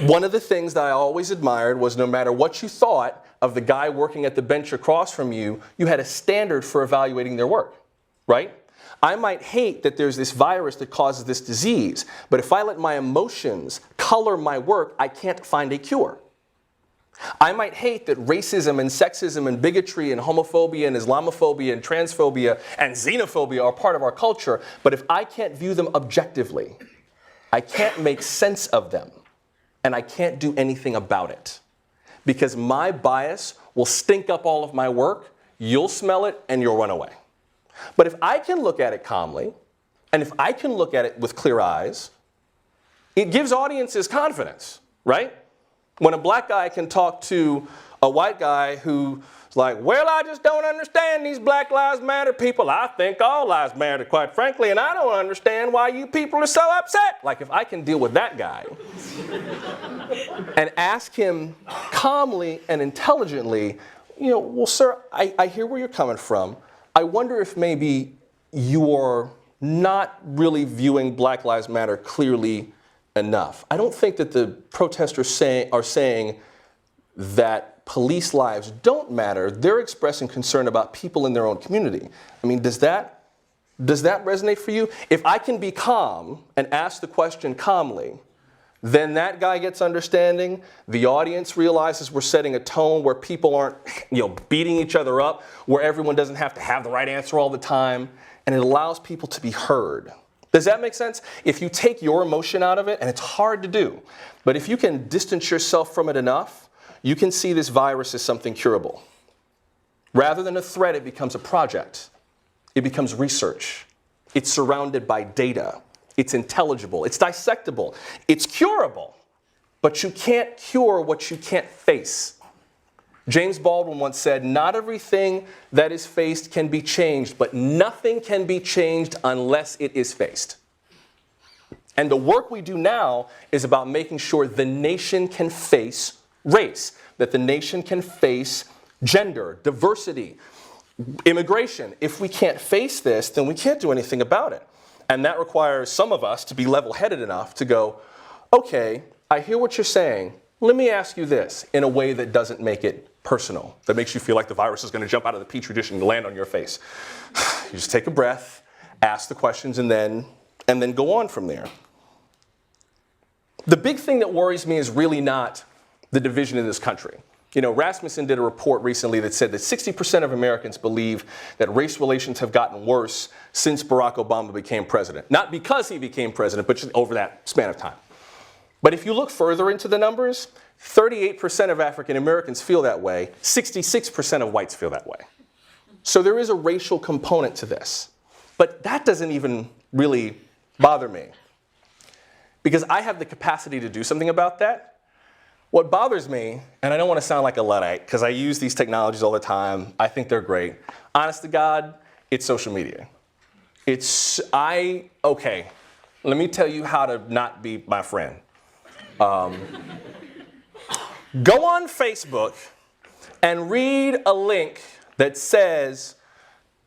one of the things that I always admired was no matter what you thought of the guy working at the bench across from you, you had a standard for evaluating their work, right? I might hate that there's this virus that causes this disease, but if I let my emotions color my work, I can't find a cure. I might hate that racism and sexism and bigotry and homophobia and Islamophobia and transphobia and xenophobia are part of our culture, but if I can't view them objectively, I can't make sense of them, and I can't do anything about it. Because my bias will stink up all of my work, you'll smell it, and you'll run away. But if I can look at it calmly, and if I can look at it with clear eyes, it gives audiences confidence, right? When a black guy can talk to a white guy who's like, well, I just don't understand these Black Lives Matter people. I think all lives matter, quite frankly, and I don't understand why you people are so upset. Like, if I can deal with that guy and ask him calmly and intelligently, well, sir, I hear where you're coming from. I wonder if maybe you're not really viewing Black Lives Matter clearly enough. I don't think that the protesters are saying that police lives don't matter. They're expressing concern about people in their own community. I mean, does that resonate for you? If I can be calm and ask the question calmly, then that guy gets understanding. The audience realizes we're setting a tone where people aren't, beating each other up, where everyone doesn't have to have the right answer all the time, and it allows people to be heard. Does that make sense? If you take your emotion out of it, and it's hard to do, but if you can distance yourself from it enough, you can see this virus as something curable. Rather than a threat, it becomes a project. It becomes research. It's surrounded by data. It's intelligible. It's dissectable. It's curable. But you can't cure what you can't face. James Baldwin once said, not everything that is faced can be changed, but nothing can be changed unless it is faced. And the work we do now is about making sure the nation can face race, that the nation can face gender, diversity, immigration. If we can't face this, then we can't do anything about it. And that requires some of us to be level-headed enough to go, okay, I hear what you're saying. Let me ask you this in a way that doesn't make it personal, that makes you feel like the virus is going to jump out of the petri dish and land on your face. You just take a breath, ask the questions, and then go on from there. The big thing that worries me is really not the division in this country. Rasmussen did a report recently that said that 60% of Americans believe that race relations have gotten worse since Barack Obama became president. Not because he became president, but just over that span of time. But if you look further into the numbers, 38% of African Americans feel that way, 66% of whites feel that way. So there is a racial component to this. But that doesn't even really bother me, because I have the capacity to do something about that. What bothers me, and I don't want to sound like a Luddite, because I use these technologies all the time, I think they're great. Honest to God, it's social media. Okay, let me tell you how to not be my friend. Go on Facebook and read a link that says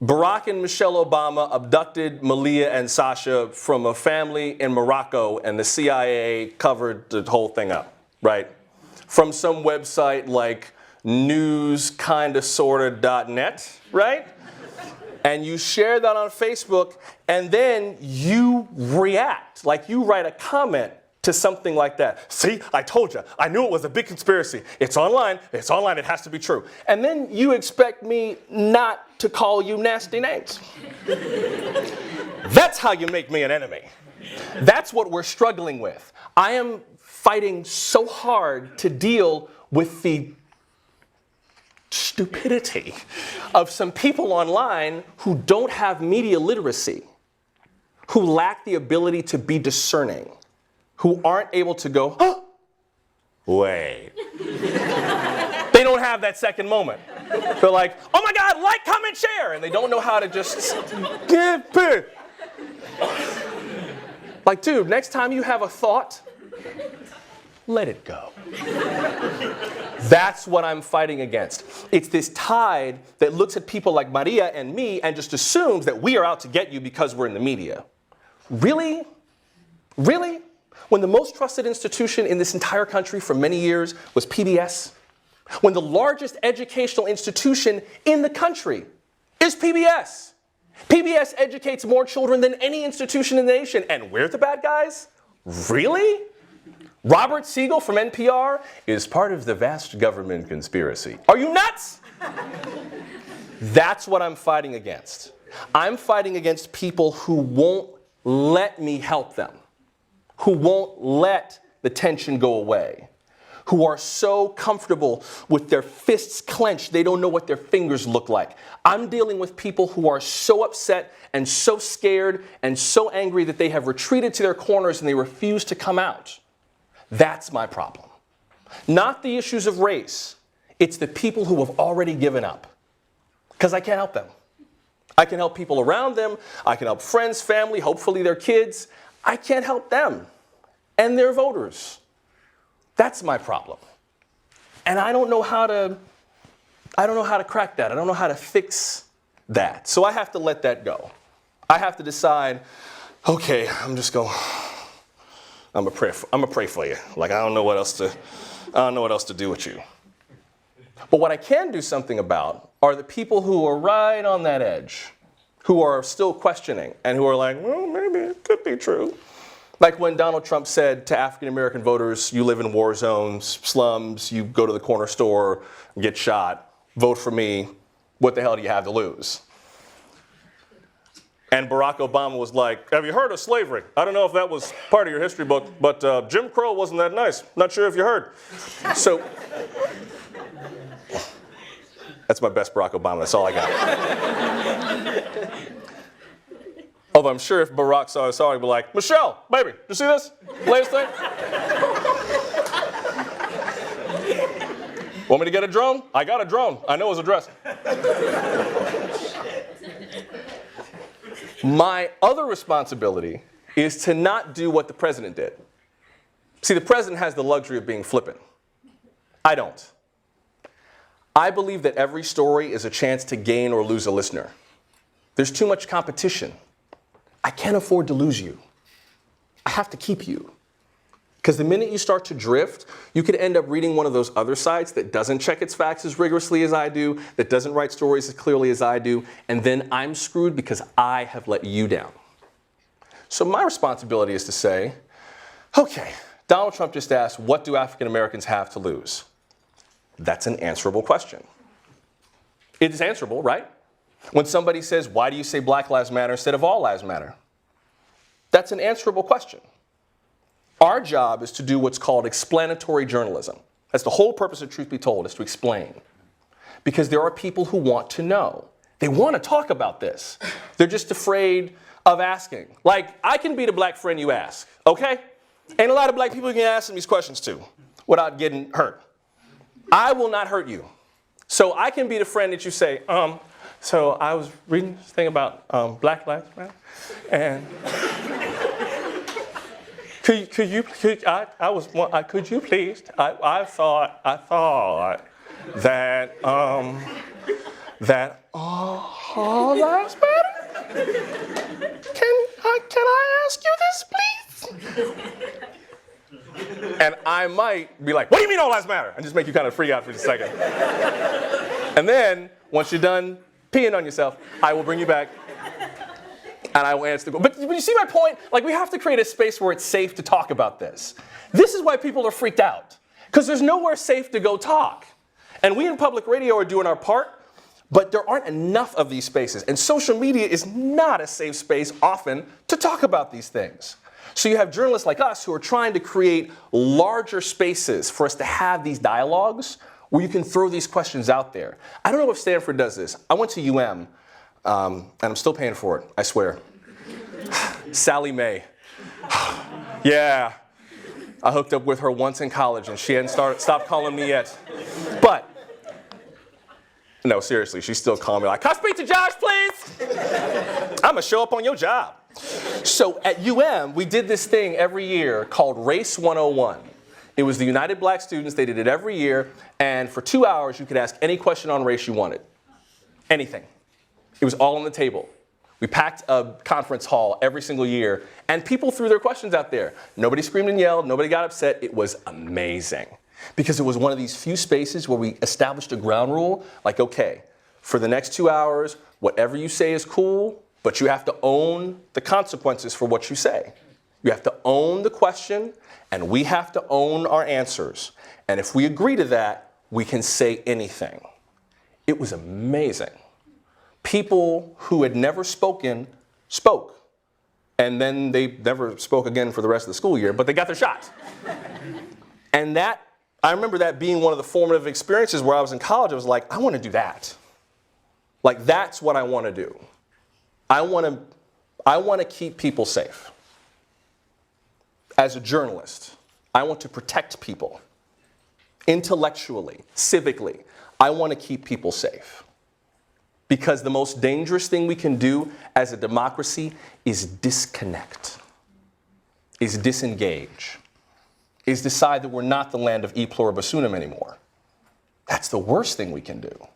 Barack and Michelle Obama abducted Malia and Sasha from a family in Morocco, and the CIA covered the whole thing up, right? From some website like news-kinda-sorta.net, right? And you share that on Facebook, and then you react, like you write a comment to something like that. See, I told you, I knew it was a big conspiracy. It's online, it has to be true. And then you expect me not to call you nasty names. That's how you make me an enemy. That's what we're struggling with. I am fighting so hard to deal with the stupidity of some people online who don't have media literacy, who lack the ability to be discerning, who aren't able to go, oh, wait. They don't have have that second moment. They're like, oh my God, like, comment, share. And they don't know how to just give it. Like, dude, next time you have a thought, let it go. That's what I'm fighting against. It's this tide that looks at people like Maria and me and just assumes that we are out to get you because we're in the media. Really? Really? When the most trusted institution in this entire country for many years was PBS? When the largest educational institution in the country is PBS? PBS educates more children than any institution in the nation, and we're the bad guys? Really? Robert Siegel from NPR is part of the vast government conspiracy. Are you nuts? That's what I'm fighting against. I'm fighting against people who won't let me help them, who won't let the tension go away, who are so comfortable with their fists clenched they don't know what their fingers look like. I'm dealing with people who are so upset and so scared and so angry that they have retreated to their corners and they refuse to come out. That's my problem. Not the issues of race. It's the people who have already given up. Because I can't help them. I can help people around them. I can help friends, family, hopefully their kids. I can't help them and their voters. That's my problem. And I don't know how to crack that. I don't know how to fix that. So I have to let that go. I have to decide, okay, I'm gonna pray for you. Like, I don't know what else to do with you. But what I can do something about are the people who are right on that edge, who are still questioning and who are like, well, maybe it could be true. Like when Donald Trump said to African American voters, you live in war zones, slums, you go to the corner store, get shot, vote for me, what the hell do you have to lose? And Barack Obama was like, have you heard of slavery? I don't know if that was part of your history book, but Jim Crow wasn't that nice. Not sure if you heard. So, that's my best Barack Obama, that's all I got. Although I'm sure if Barack saw this, he'd be like, Michelle, baby, you see this? Latest thing? Want me to get a drone? I got a drone. I know his address. My other responsibility is to not do what the president did. See, the president has the luxury of being flippant. I don't. I believe that every story is a chance to gain or lose a listener. There's too much competition. I can't afford to lose you. I have to keep you. Because the minute you start to drift, you could end up reading one of those other sites that doesn't check its facts as rigorously as I do, that doesn't write stories as clearly as I do, and then I'm screwed because I have let you down. So my responsibility is to say, okay, Donald Trump just asked, what do African Americans have to lose? That's an answerable question. It is answerable, right? When somebody says, why do you say Black Lives Matter instead of All Lives Matter? That's an answerable question. Our job is to do what's called explanatory journalism. That's the whole purpose of Truth Be Told, is to explain. Because there are people who want to know. They want to talk about this. They're just afraid of asking. Like, I can be the black friend you ask, okay? Ain't a lot of black people you can ask them these questions to without getting hurt. I will not hurt you. So I can be the friend that you say, so I was reading this thing about Black Lives Matter, and could you please? I thought that all lives matter. Can I ask you this, please? And I might be like, what do you mean all lives matter? And just make you kind of freak out for just a second. And then once you're done peeing on yourself, I will bring you back. And I will answer the question. But you see my point? Like, we have to create a space where it's safe to talk about this. This is why people are freaked out. Because there's nowhere safe to go talk. And we in public radio are doing our part, but there aren't enough of these spaces. And social media is not a safe space often to talk about these things. So you have journalists like us who are trying to create larger spaces for us to have these dialogues where you can throw these questions out there. I don't know if Stanford does this. I went to UM. And I'm still paying for it, I swear. Sally Mae. Yeah, I hooked up with her once in college and she hadn't stopped calling me yet. But No, seriously, she's still calling me like, can I speak to Josh, please? I'm gonna show up on your job. So at UM, we did this thing every year called Race 101. It was the United Black Students, they did it every year, and for 2 hours you could ask any question on race you wanted. Anything. It was all on the table. We packed a conference hall every single year, and people threw their questions out there. Nobody screamed and yelled, nobody got upset. It was amazing. Because it was one of these few spaces where we established a ground rule, like, okay, for the next 2 hours, whatever you say is cool, but you have to own the consequences for what you say. You have to own the question, and we have to own our answers. And if we agree to that, we can say anything. It was amazing. People who had never spoken spoke. And then they never spoke again for the rest of the school year, but they got their shot. And I remember that being one of the formative experiences where I was in college. I was like, I want to do that. Like, that's what I want to do. I want to keep people safe. As a journalist, I want to protect people. Intellectually, civically, I want to keep people safe. Because the most dangerous thing we can do as a democracy is disconnect, is disengage, is decide that we're not the land of e pluribus unum anymore. That's the worst thing we can do.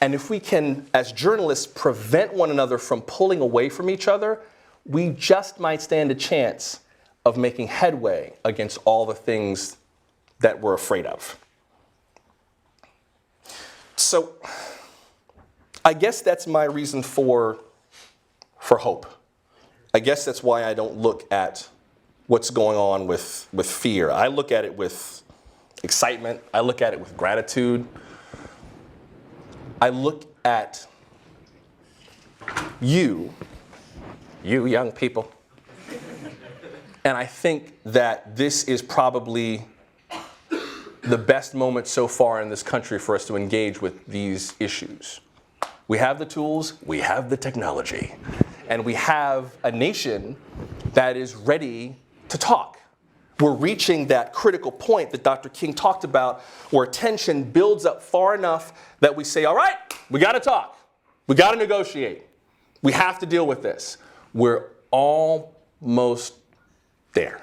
And if we can, as journalists, prevent one another from pulling away from each other, we just might stand a chance of making headway against all the things that we're afraid of. So, I guess that's my reason for hope. I guess that's why I don't look at what's going on with fear. I look at it with excitement. I look at it with gratitude. I look at you young people, and I think that this is probably the best moment so far in this country for us to engage with these issues. We have the tools, we have the technology, and we have a nation that is ready to talk. We're reaching that critical point that Dr. King talked about, where tension builds up far enough that we say, all right, we got to talk. We got to negotiate. We have to deal with this. We're almost there.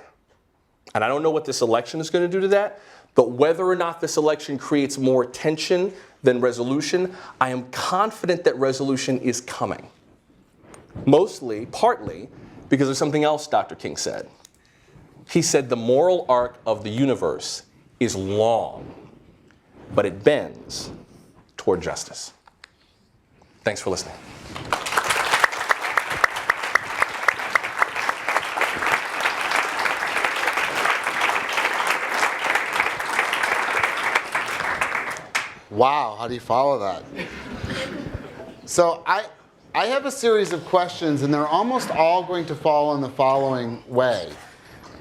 And I don't know what this election is going to do to that, but whether or not this election creates more tension than resolution, I am confident that resolution is coming. Partly, because of something else Dr. King said. He said the moral arc of the universe is long, but it bends toward justice. Thanks for listening. Wow, how do you follow that? So I have a series of questions, and they're almost all going to fall in the following way.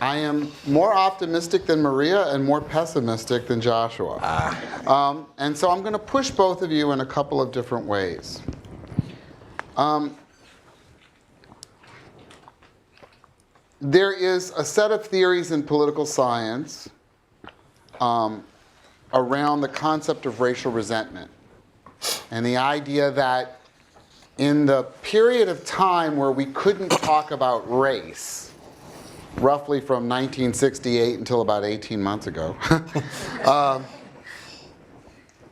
I am more optimistic than Maria and more pessimistic than Joshua. And so I'm going to push both of you in a couple of different ways. There is a set of theories in political science around the concept of racial resentment, and the idea that in the period of time where we couldn't talk about race, roughly from 1968 until about 18 months ago,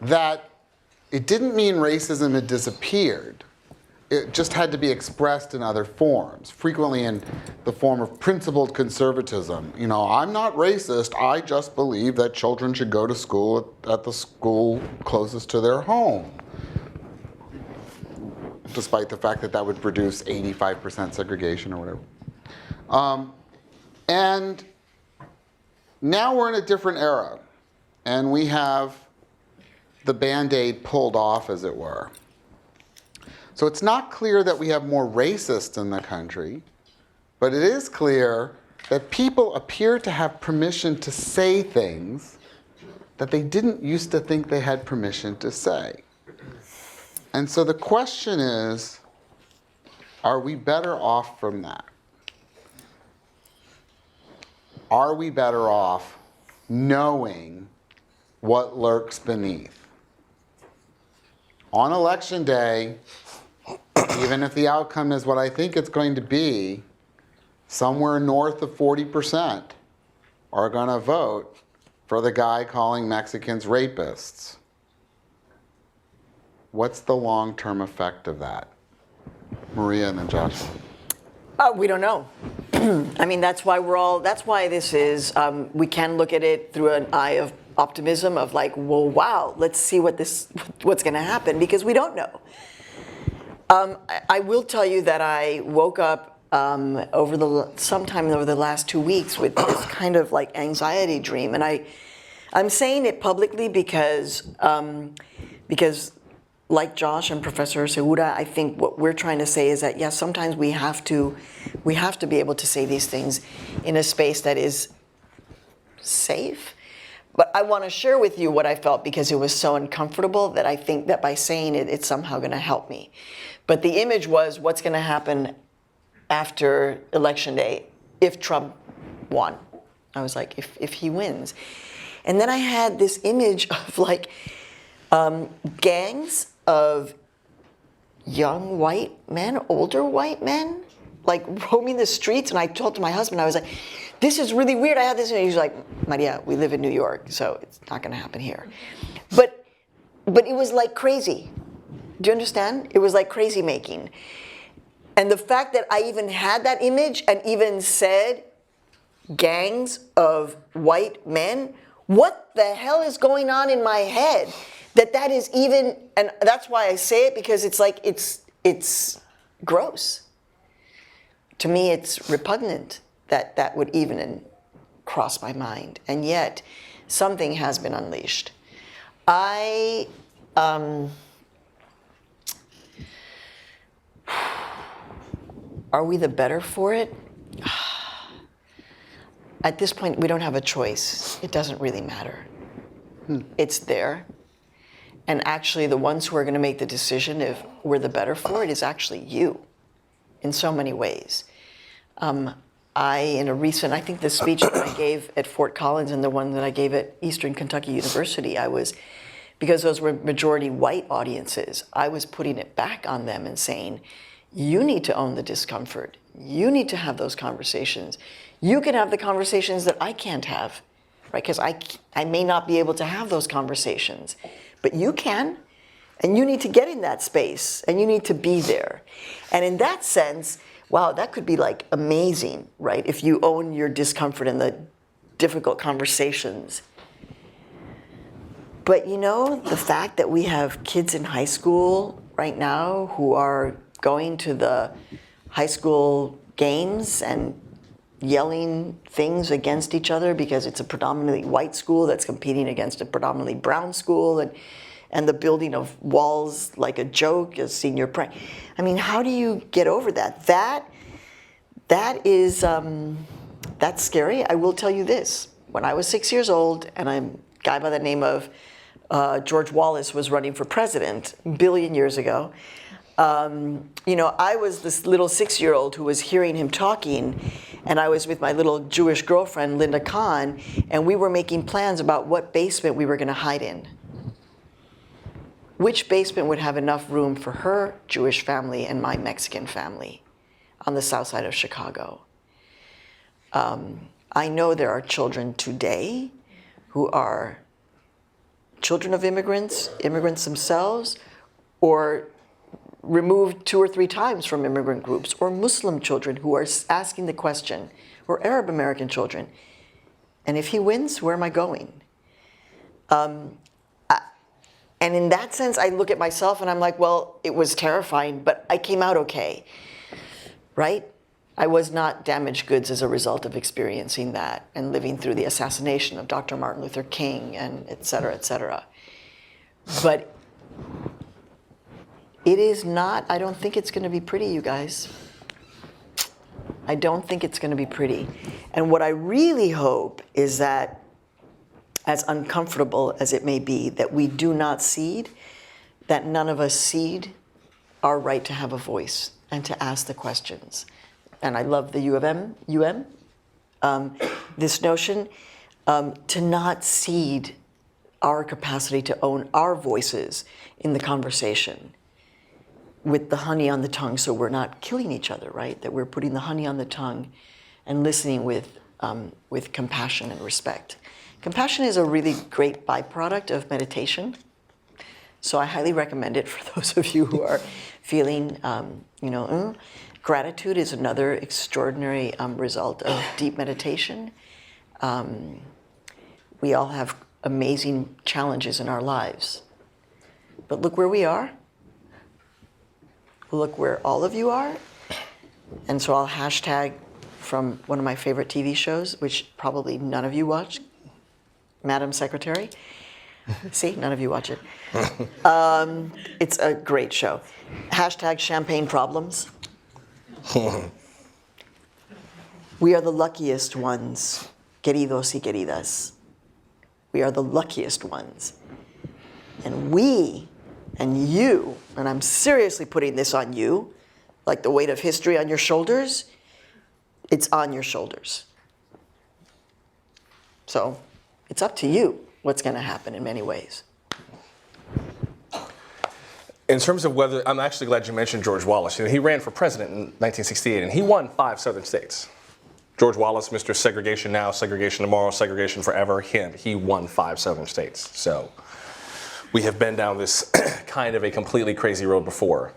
that it didn't mean racism had disappeared. It just had to be expressed in other forms, frequently in the form of principled conservatism. You know, I'm not racist, I just believe that children should go to school at the school closest to their home, despite the fact that that would produce 85% segregation or whatever. And now we're in a different era, and we have the Band-Aid pulled off, as it were. So it's not clear that we have more racists in the country, but it is clear that people appear to have permission to say things that they didn't used to think they had permission to say. And so the question is, are we better off from that? Are we better off knowing what lurks beneath? on election day, even if the outcome is what I think it's going to be, somewhere north of 40% are going to vote for the guy calling Mexicans rapists. What's the long-term effect of that? Maria and then Joshua. We don't know. I mean, that's why this is, we can look at it through an eye of optimism of like, well, wow, let's see what's going to happen, because we don't know. I will tell you that I woke up sometime over the last 2 weeks with this kind of like anxiety dream, and I'm saying it publicly because like Josh and Professor Segura, I think what we're trying to say is that yes, sometimes we have to be able to say these things in a space that is safe. But I want to share with you what I felt, because it was so uncomfortable that I think that by saying it, it's somehow going to help me. But the image was what's going to happen after Election Day if Trump won. I was like, if he wins. And then I had this image of like gangs of young white men, older white men, like roaming the streets. And I told to my husband, I was like, this is really weird. I had this, and he's like, Maria, we live in New York, so it's not going to happen here. But it was like crazy. Do you understand? It was like crazy making. And the fact that I even had that image and even said gangs of white men, what the hell is going on in my head? That is even, and that's why I say it, because it's like, it's gross. To me, it's repugnant that would even cross my mind. And yet, something has been unleashed. Are we the better for it? At this point, we don't have a choice. It doesn't really matter. It's there. And actually, the ones who are going to make the decision if we're the better for it is actually you, in so many ways. In a recent, I think the speech that I gave at Fort Collins and the one that I gave at Eastern Kentucky University, because those were majority white audiences, I was putting it back on them and saying, you need to own the discomfort. You need to have those conversations. You can have the conversations that I can't have, right? Because I may not be able to have those conversations, but you can, and you need to get in that space, and you need to be there. And in that sense, wow, that could be like amazing, right? If you own your discomfort in the difficult conversations. But you know, the fact that we have kids in high school right now who are going to the high school games and yelling things against each other because it's a predominantly white school that's competing against a predominantly brown school, and the building of walls like a joke, a senior prank. I mean, how do you get over that? That is, that's scary. I will tell you this. When I was 6 years old, and a guy by the name of George Wallace was running for president a billion years ago, you know, I was this little 6-year-old who was hearing him talking, and I was with my little Jewish girlfriend, Linda Kahn, and we were making plans about what basement we were going to hide in. Which basement would have enough room for her Jewish family and my Mexican family on the south side of Chicago? I know there are children today who are children of immigrants, immigrants themselves, or removed 2 or 3 times from immigrant groups, or Muslim children who are asking the question, or Arab American children, and if he wins, where am I going? And in that sense, I look at myself and I'm like, well, it was terrifying, but I came out okay, right? I was not damaged goods as a result of experiencing that and living through the assassination of Dr. Martin Luther King and et cetera, et cetera. But it is not, I don't think it's going to be pretty, you guys. I don't think it's going to be pretty. And what I really hope is that, as uncomfortable as it may be, that we do not cede, that none of us cede our right to have a voice and to ask the questions. And I love the this notion, to not cede our capacity to own our voices in the conversation with the honey on the tongue, so we're not killing each other, right? That we're putting the honey on the tongue and listening with compassion and respect. Compassion is a really great byproduct of meditation. So I highly recommend it for those of you who are feeling, Gratitude is another extraordinary result of deep meditation. We all have amazing challenges in our lives. But look where we are. Look where all of you are. And so I'll hashtag from one of my favorite TV shows, which probably none of you watch, Madam Secretary. See, none of you watch it. It's a great show. Hashtag champagne problems. We are the luckiest ones, queridos y queridas. We are the luckiest ones. And we, and you, and I'm seriously putting this on you, like the weight of history on your shoulders, it's on your shoulders. So it's up to you what's going to happen in many ways. In terms of whether, I'm actually glad you mentioned George Wallace. He ran for president in 1968, and he won 5 southern states. George Wallace, Mr. Segregation Now, Segregation Tomorrow, Segregation Forever, he won 5 southern states. So we have been down this kind of a completely crazy road before,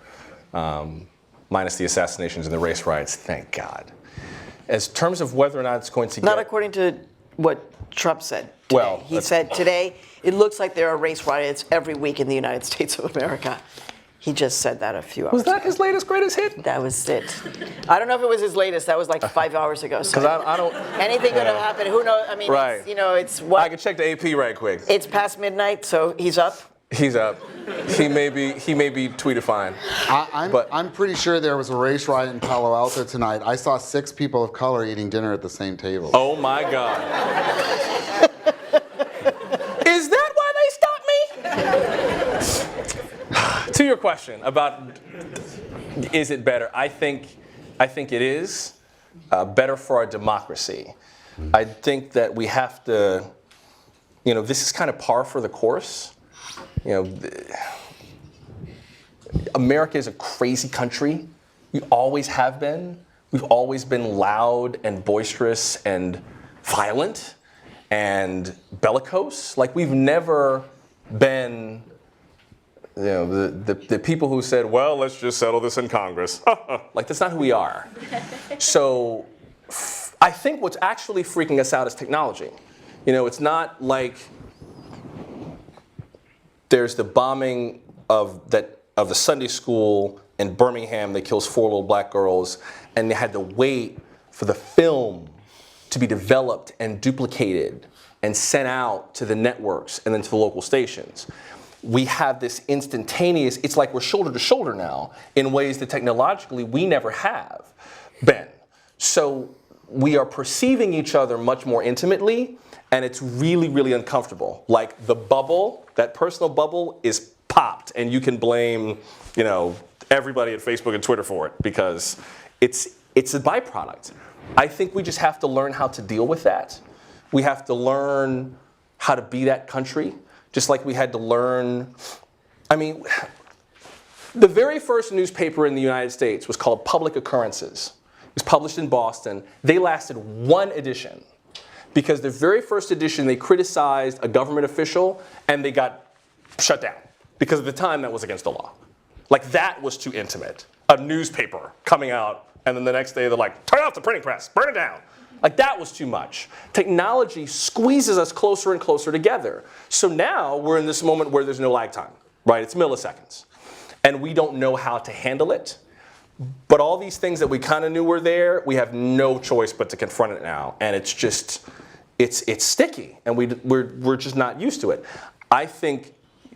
minus the assassinations and the race riots, thank God. As terms of whether or not it's going to get... Not according to what Trump said today. Well, he said today, it looks like there are race riots every week in the United States of America. He just said that a few hours ago. Was that his latest greatest hit? That was it. I don't know if it was his latest. That was like 5 hours ago. Because I don't... Anything could have happened. Who knows? I mean, right. It's what? I can check the AP right quick. It's past midnight, so he's up. He's up. He may be tweetifying. I'm pretty sure there was a race riot in Palo Alto tonight. I saw 6 people of color eating dinner at the same table. Oh my God. Is that why they stopped me? To your question about is it better? I think it is better for our democracy. I think that we have to, this is kind of par for the course. America is a crazy country. We always have been. We've always been loud and boisterous and violent and bellicose. Like we've never been, the people who said, well, let's just settle this in Congress. Like that's not who we are. So I think what's actually freaking us out is technology. It's not like there's the bombing of the Sunday school in Birmingham that kills 4 little black girls, and they had to wait for the film to be developed and duplicated and sent out to the networks and then to the local stations. We have this instantaneous, it's like we're shoulder to shoulder now in ways that technologically we never have been. So we are perceiving each other much more intimately, and it's really, really uncomfortable. Like the bubble, that personal bubble is popped, and you can blame, everybody at Facebook and Twitter for it because it's a byproduct. I think we just have to learn how to deal with that. We have to learn how to be that country, just like we had to learn. The very first newspaper in the United States was called Public Occurrences. It was published in Boston. They lasted 1 edition because the very first edition they criticized a government official and they got shut down because at the time that was against the law. Like that was too intimate. A newspaper coming out and then the next day they're like, turn off the printing press, burn it down. Like that was too much. Technology squeezes us closer and closer together. So now we're in this moment where there's no lag time, right? It's milliseconds. And we don't know how to handle it. But all these things that we kind of knew were there, we have no choice but to confront it now. And it's just, it's sticky, and we're just not used to it. I think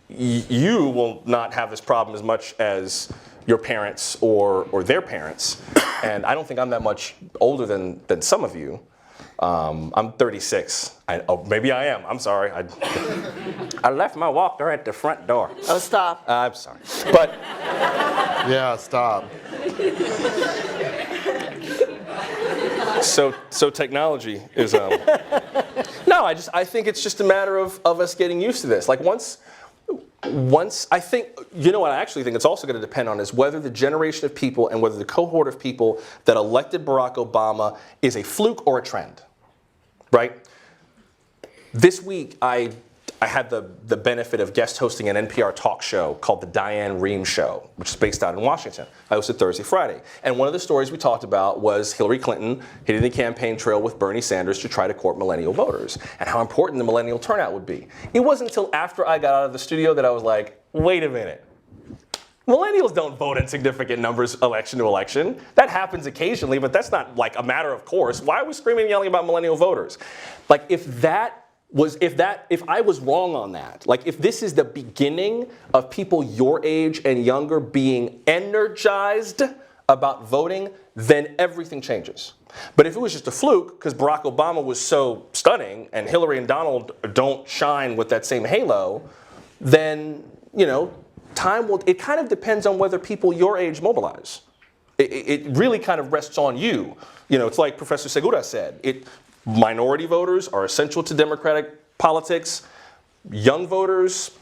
you will not have this problem as much as your parents or their parents. And I don't think I'm that much older than some of you. I'm 36. Maybe I am. I'm sorry. I left my walker at the front door. Oh, stop. I'm sorry. But Yeah, stop. so technology is No, I think it's just a matter of us getting used to this. Like once I think, you know what I actually think it's also going to depend on is whether the generation of people and whether the cohort of people that elected Barack Obama is a fluke or a trend, right? This week, I had the benefit of guest hosting an NPR talk show called The Diane Rehm Show, which is based out in Washington. I hosted Thursday, Friday. And one of the stories we talked about was Hillary Clinton hitting the campaign trail with Bernie Sanders to try to court millennial voters and how important the millennial turnout would be. It wasn't until after I got out of the studio that I was like, wait a minute. Millennials don't vote in significant numbers election to election. That happens occasionally, but that's not like a matter of course. Why are we screaming and yelling about millennial voters? Like if I was wrong on that, like if this is the beginning of people your age and younger being energized about voting, then everything changes. But if it was just a fluke because Barack Obama was so stunning and Hillary and Donald don't shine with that same halo, then, you know, it kind of depends on whether people your age mobilize. It really kind of rests on you. You know, it's like Professor Segura said, minority voters are essential to democratic politics. Young voters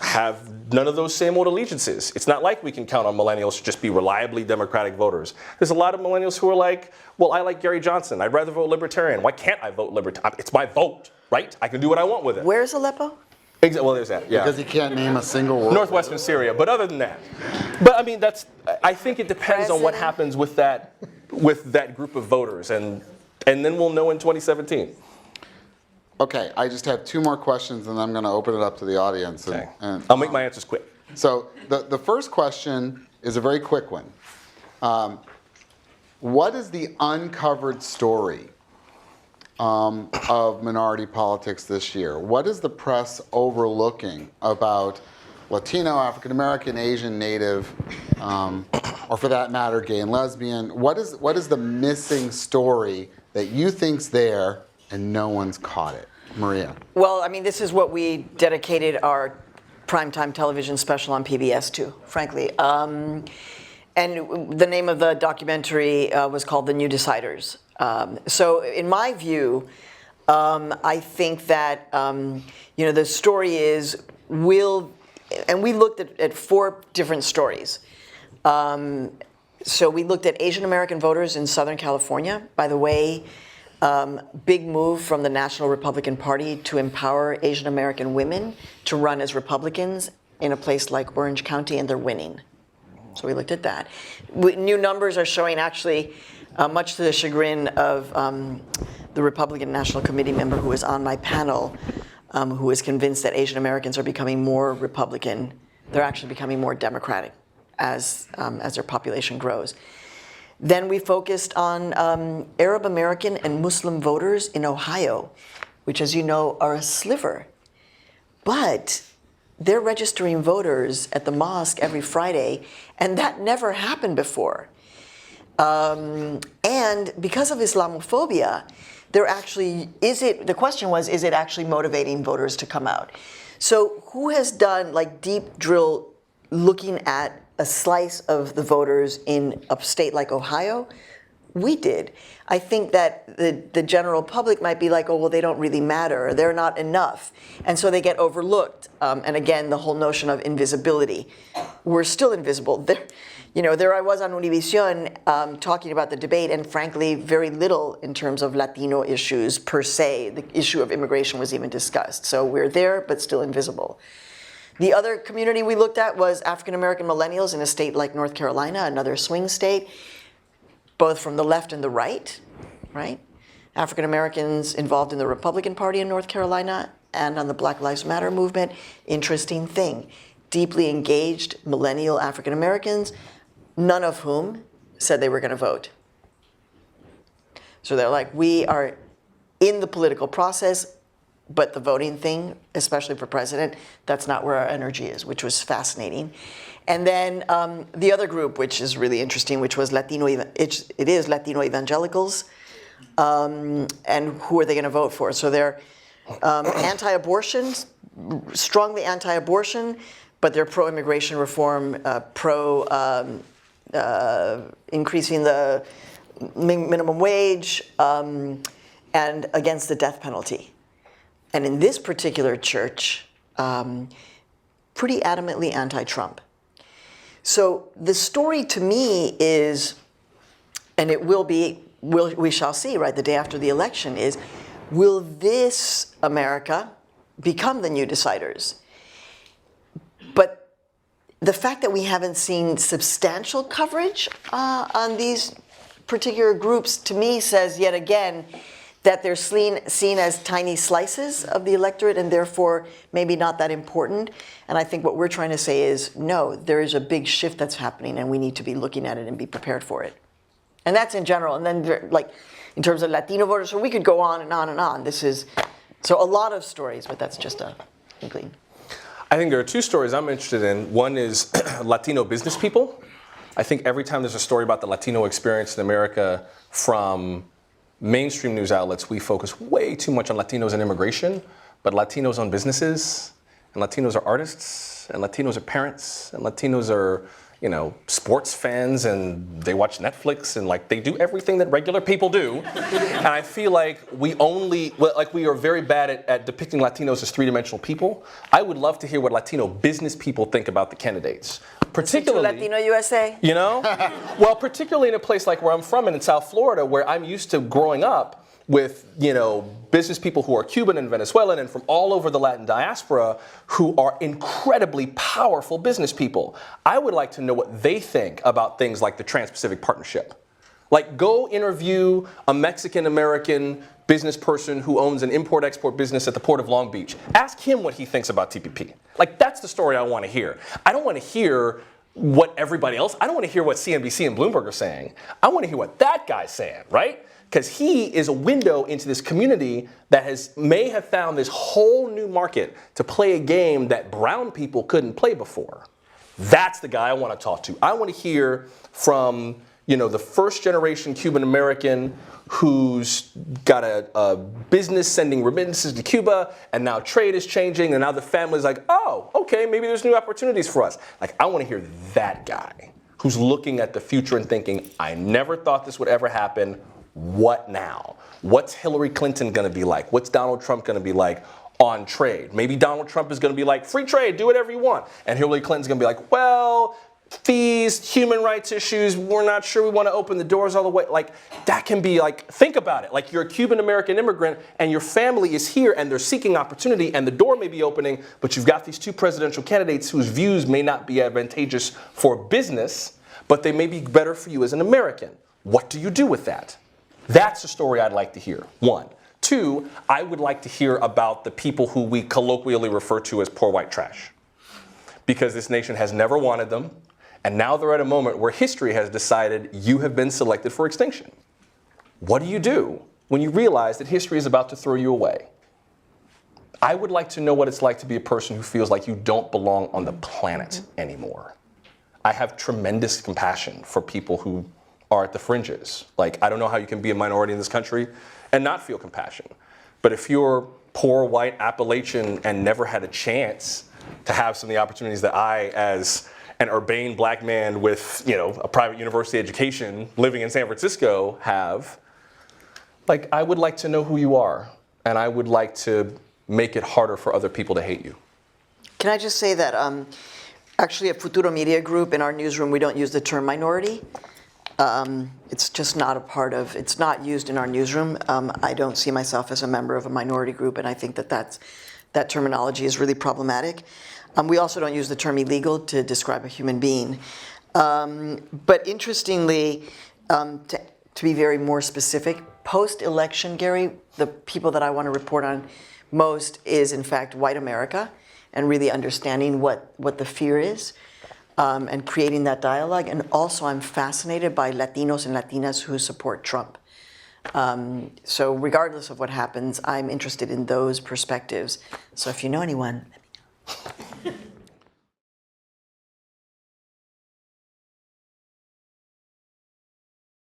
have none of those same old allegiances. It's not like we can count on millennials to just be reliably Democratic voters. There's a lot of millennials who are like, well, I like Gary Johnson. I'd rather vote Libertarian. Why can't I vote Libertarian? It's my vote, right? I can do what I want with it. Where's Aleppo? Well, there's that, yeah. Because he can't name a single word. Northwestern Syria, but other than that. But I mean, I think it depends on what happens with that group of voters, and then we'll know in 2017. Okay, I just have two more questions, and I'm going to open it up to the audience. Okay. I'll make my answers quick. So the first question is a very quick one. What is the uncovered story of minority politics this year? What is the press overlooking about Latino, African American, Asian, Native, or for that matter, gay and lesbian? What is the missing story that you think's there and no one's caught it? Maria. Well, I mean, this is what we dedicated our primetime television special on PBS to, frankly. And the name of the documentary was called The New Deciders. So in my view, I think that, the story is, and we looked at 4 different stories. So we looked at Asian American voters in Southern California. By the way, big move from the National Republican Party to empower Asian American women to run as Republicans in a place like Orange County, and they're winning. So we looked at that. New numbers are showing actually, much to the chagrin of the Republican National Committee member who was on my panel, who is convinced that Asian Americans are becoming more Republican. They're actually becoming more Democratic as their population grows. Then we focused on Arab American and Muslim voters in Ohio, which, as you know, are a sliver. But they're registering voters at the mosque every Friday, and that never happened before. And because of Islamophobia, the question was, is it actually motivating voters to come out? So who has done like deep drill looking at a slice of the voters in a state like Ohio? We did. I think that the general public might be like, oh, well, they don't really matter, or they're not enough. And so they get overlooked. And again, the whole notion of invisibility. We're still invisible. There I was on Univision talking about the debate, and frankly, very little in terms of Latino issues per se. The issue of immigration was even discussed. So we're there, but still invisible. The other community we looked at was African American millennials in a state like North Carolina, another swing state, both from the left and the right? African Americans involved in the Republican Party in North Carolina and on the Black Lives Matter movement. Interesting thing. Deeply engaged millennial African Americans, none of whom said they were going to vote. So they're like, we are in the political process, but the voting thing, especially for president, that's not where our energy is, which was fascinating. And then the other group, which is really interesting, which was Latino evangelicals, and who are they going to vote for? So they're anti-abortion, strongly anti-abortion, but they're pro-immigration reform, increasing the minimum wage, and against the death penalty. and in this particular church, pretty adamantly anti-Trump. So the story to me is, and it will be, we shall see, right, the day after the election is, will this America become the new deciders? But the fact that we haven't seen substantial coverage on these particular groups, to me, says yet again that they're seen as tiny slices of the electorate and therefore maybe not that important. And I think what we're trying to say is, no, there is a big shift that's happening and we need to be looking at it and be prepared for it. And that's in general. And then like in terms of Latino voters, so we could go on and on and on. This is, so a lot of stories, but that's just a inkling. I think there are two stories I'm interested in. One is Latino business people. I think every time there's a story about the Latino experience in America from mainstream news outlets, we focus way too much on Latinos and immigration, but Latinos own businesses, and Latinos are artists, and Latinos are parents, and Latinos are, you know, sports fans, and they watch Netflix, and like they do everything that regular people do. And I feel like we are very bad at depicting Latinos as three-dimensional people. I would love to hear what Latino business people think about the candidates. Particularly, Latino USA? You know? Well, particularly in a place like where I'm from and in South Florida, where I'm used to growing up with, you know, business people who are Cuban and Venezuelan and from all over the Latin diaspora who are incredibly powerful business people. I would like to know what they think about things like the Trans-Pacific Partnership. Like, go interview a Mexican-American business person who owns an import-export business at the Port of Long Beach. Ask him what he thinks about TPP. Like, that's the story I want to hear. I don't want to hear what everybody else, I don't want to hear what CNBC and Bloomberg are saying. I want to hear what that guy's saying, right? Because he is a window into this community that may have found this whole new market to play a game that brown people couldn't play before. That's the guy I want to talk to. I want to hear from, you know, the first generation Cuban American who's got a business sending remittances to Cuba, and now trade is changing, and now the family's like, oh, okay, maybe there's new opportunities for us. Like, I want to hear that guy who's looking at the future and thinking, I never thought this would ever happen. What now? What's Hillary Clinton going to be like? What's Donald Trump going to be like on trade? Maybe Donald Trump is going to be like, free trade, do whatever you want. And Hillary Clinton's going to be like, well, fees, human rights issues, we're not sure we want to open the doors all the way. Like, that can be like, think about it. Like, you're a Cuban American immigrant and your family is here and they're seeking opportunity and the door may be opening, but you've got these two presidential candidates whose views may not be advantageous for business, but they may be better for you as an American. What do you do with that? That's the story I'd like to hear, one. Two, I would like to hear about the people who we colloquially refer to as poor white trash. Because this nation has never wanted them, and now they're at a moment where history has decided you have been selected for extinction. What do you do when you realize that history is about to throw you away? I would like to know what it's like to be a person who feels like you don't belong on the planet anymore. I have tremendous compassion for people who are at the fringes. Like, I don't know how you can be a minority in this country and not feel compassion. But if you're poor, white, Appalachian, and never had a chance to have some of the opportunities that I, as an urbane black man with, you know, a private university education living in San Francisco have, like, I would like to know who you are. And I would like to make it harder for other people to hate you. Can I just say that actually at Futuro Media Group in our newsroom, we don't use the term minority. It's just not a part of, it's not used in our newsroom. I don't see myself as a member of a minority group, and I think that that terminology is really problematic. We also don't use the term illegal to describe a human being. But interestingly, to be very more specific, post-election, Gary, the people that I want to report on most is, in fact, white America, and really understanding what the fear is. And creating that dialogue. And also I'm fascinated by Latinos and Latinas who support Trump. So regardless of what happens, I'm interested in those perspectives. So if you know anyone, let me know.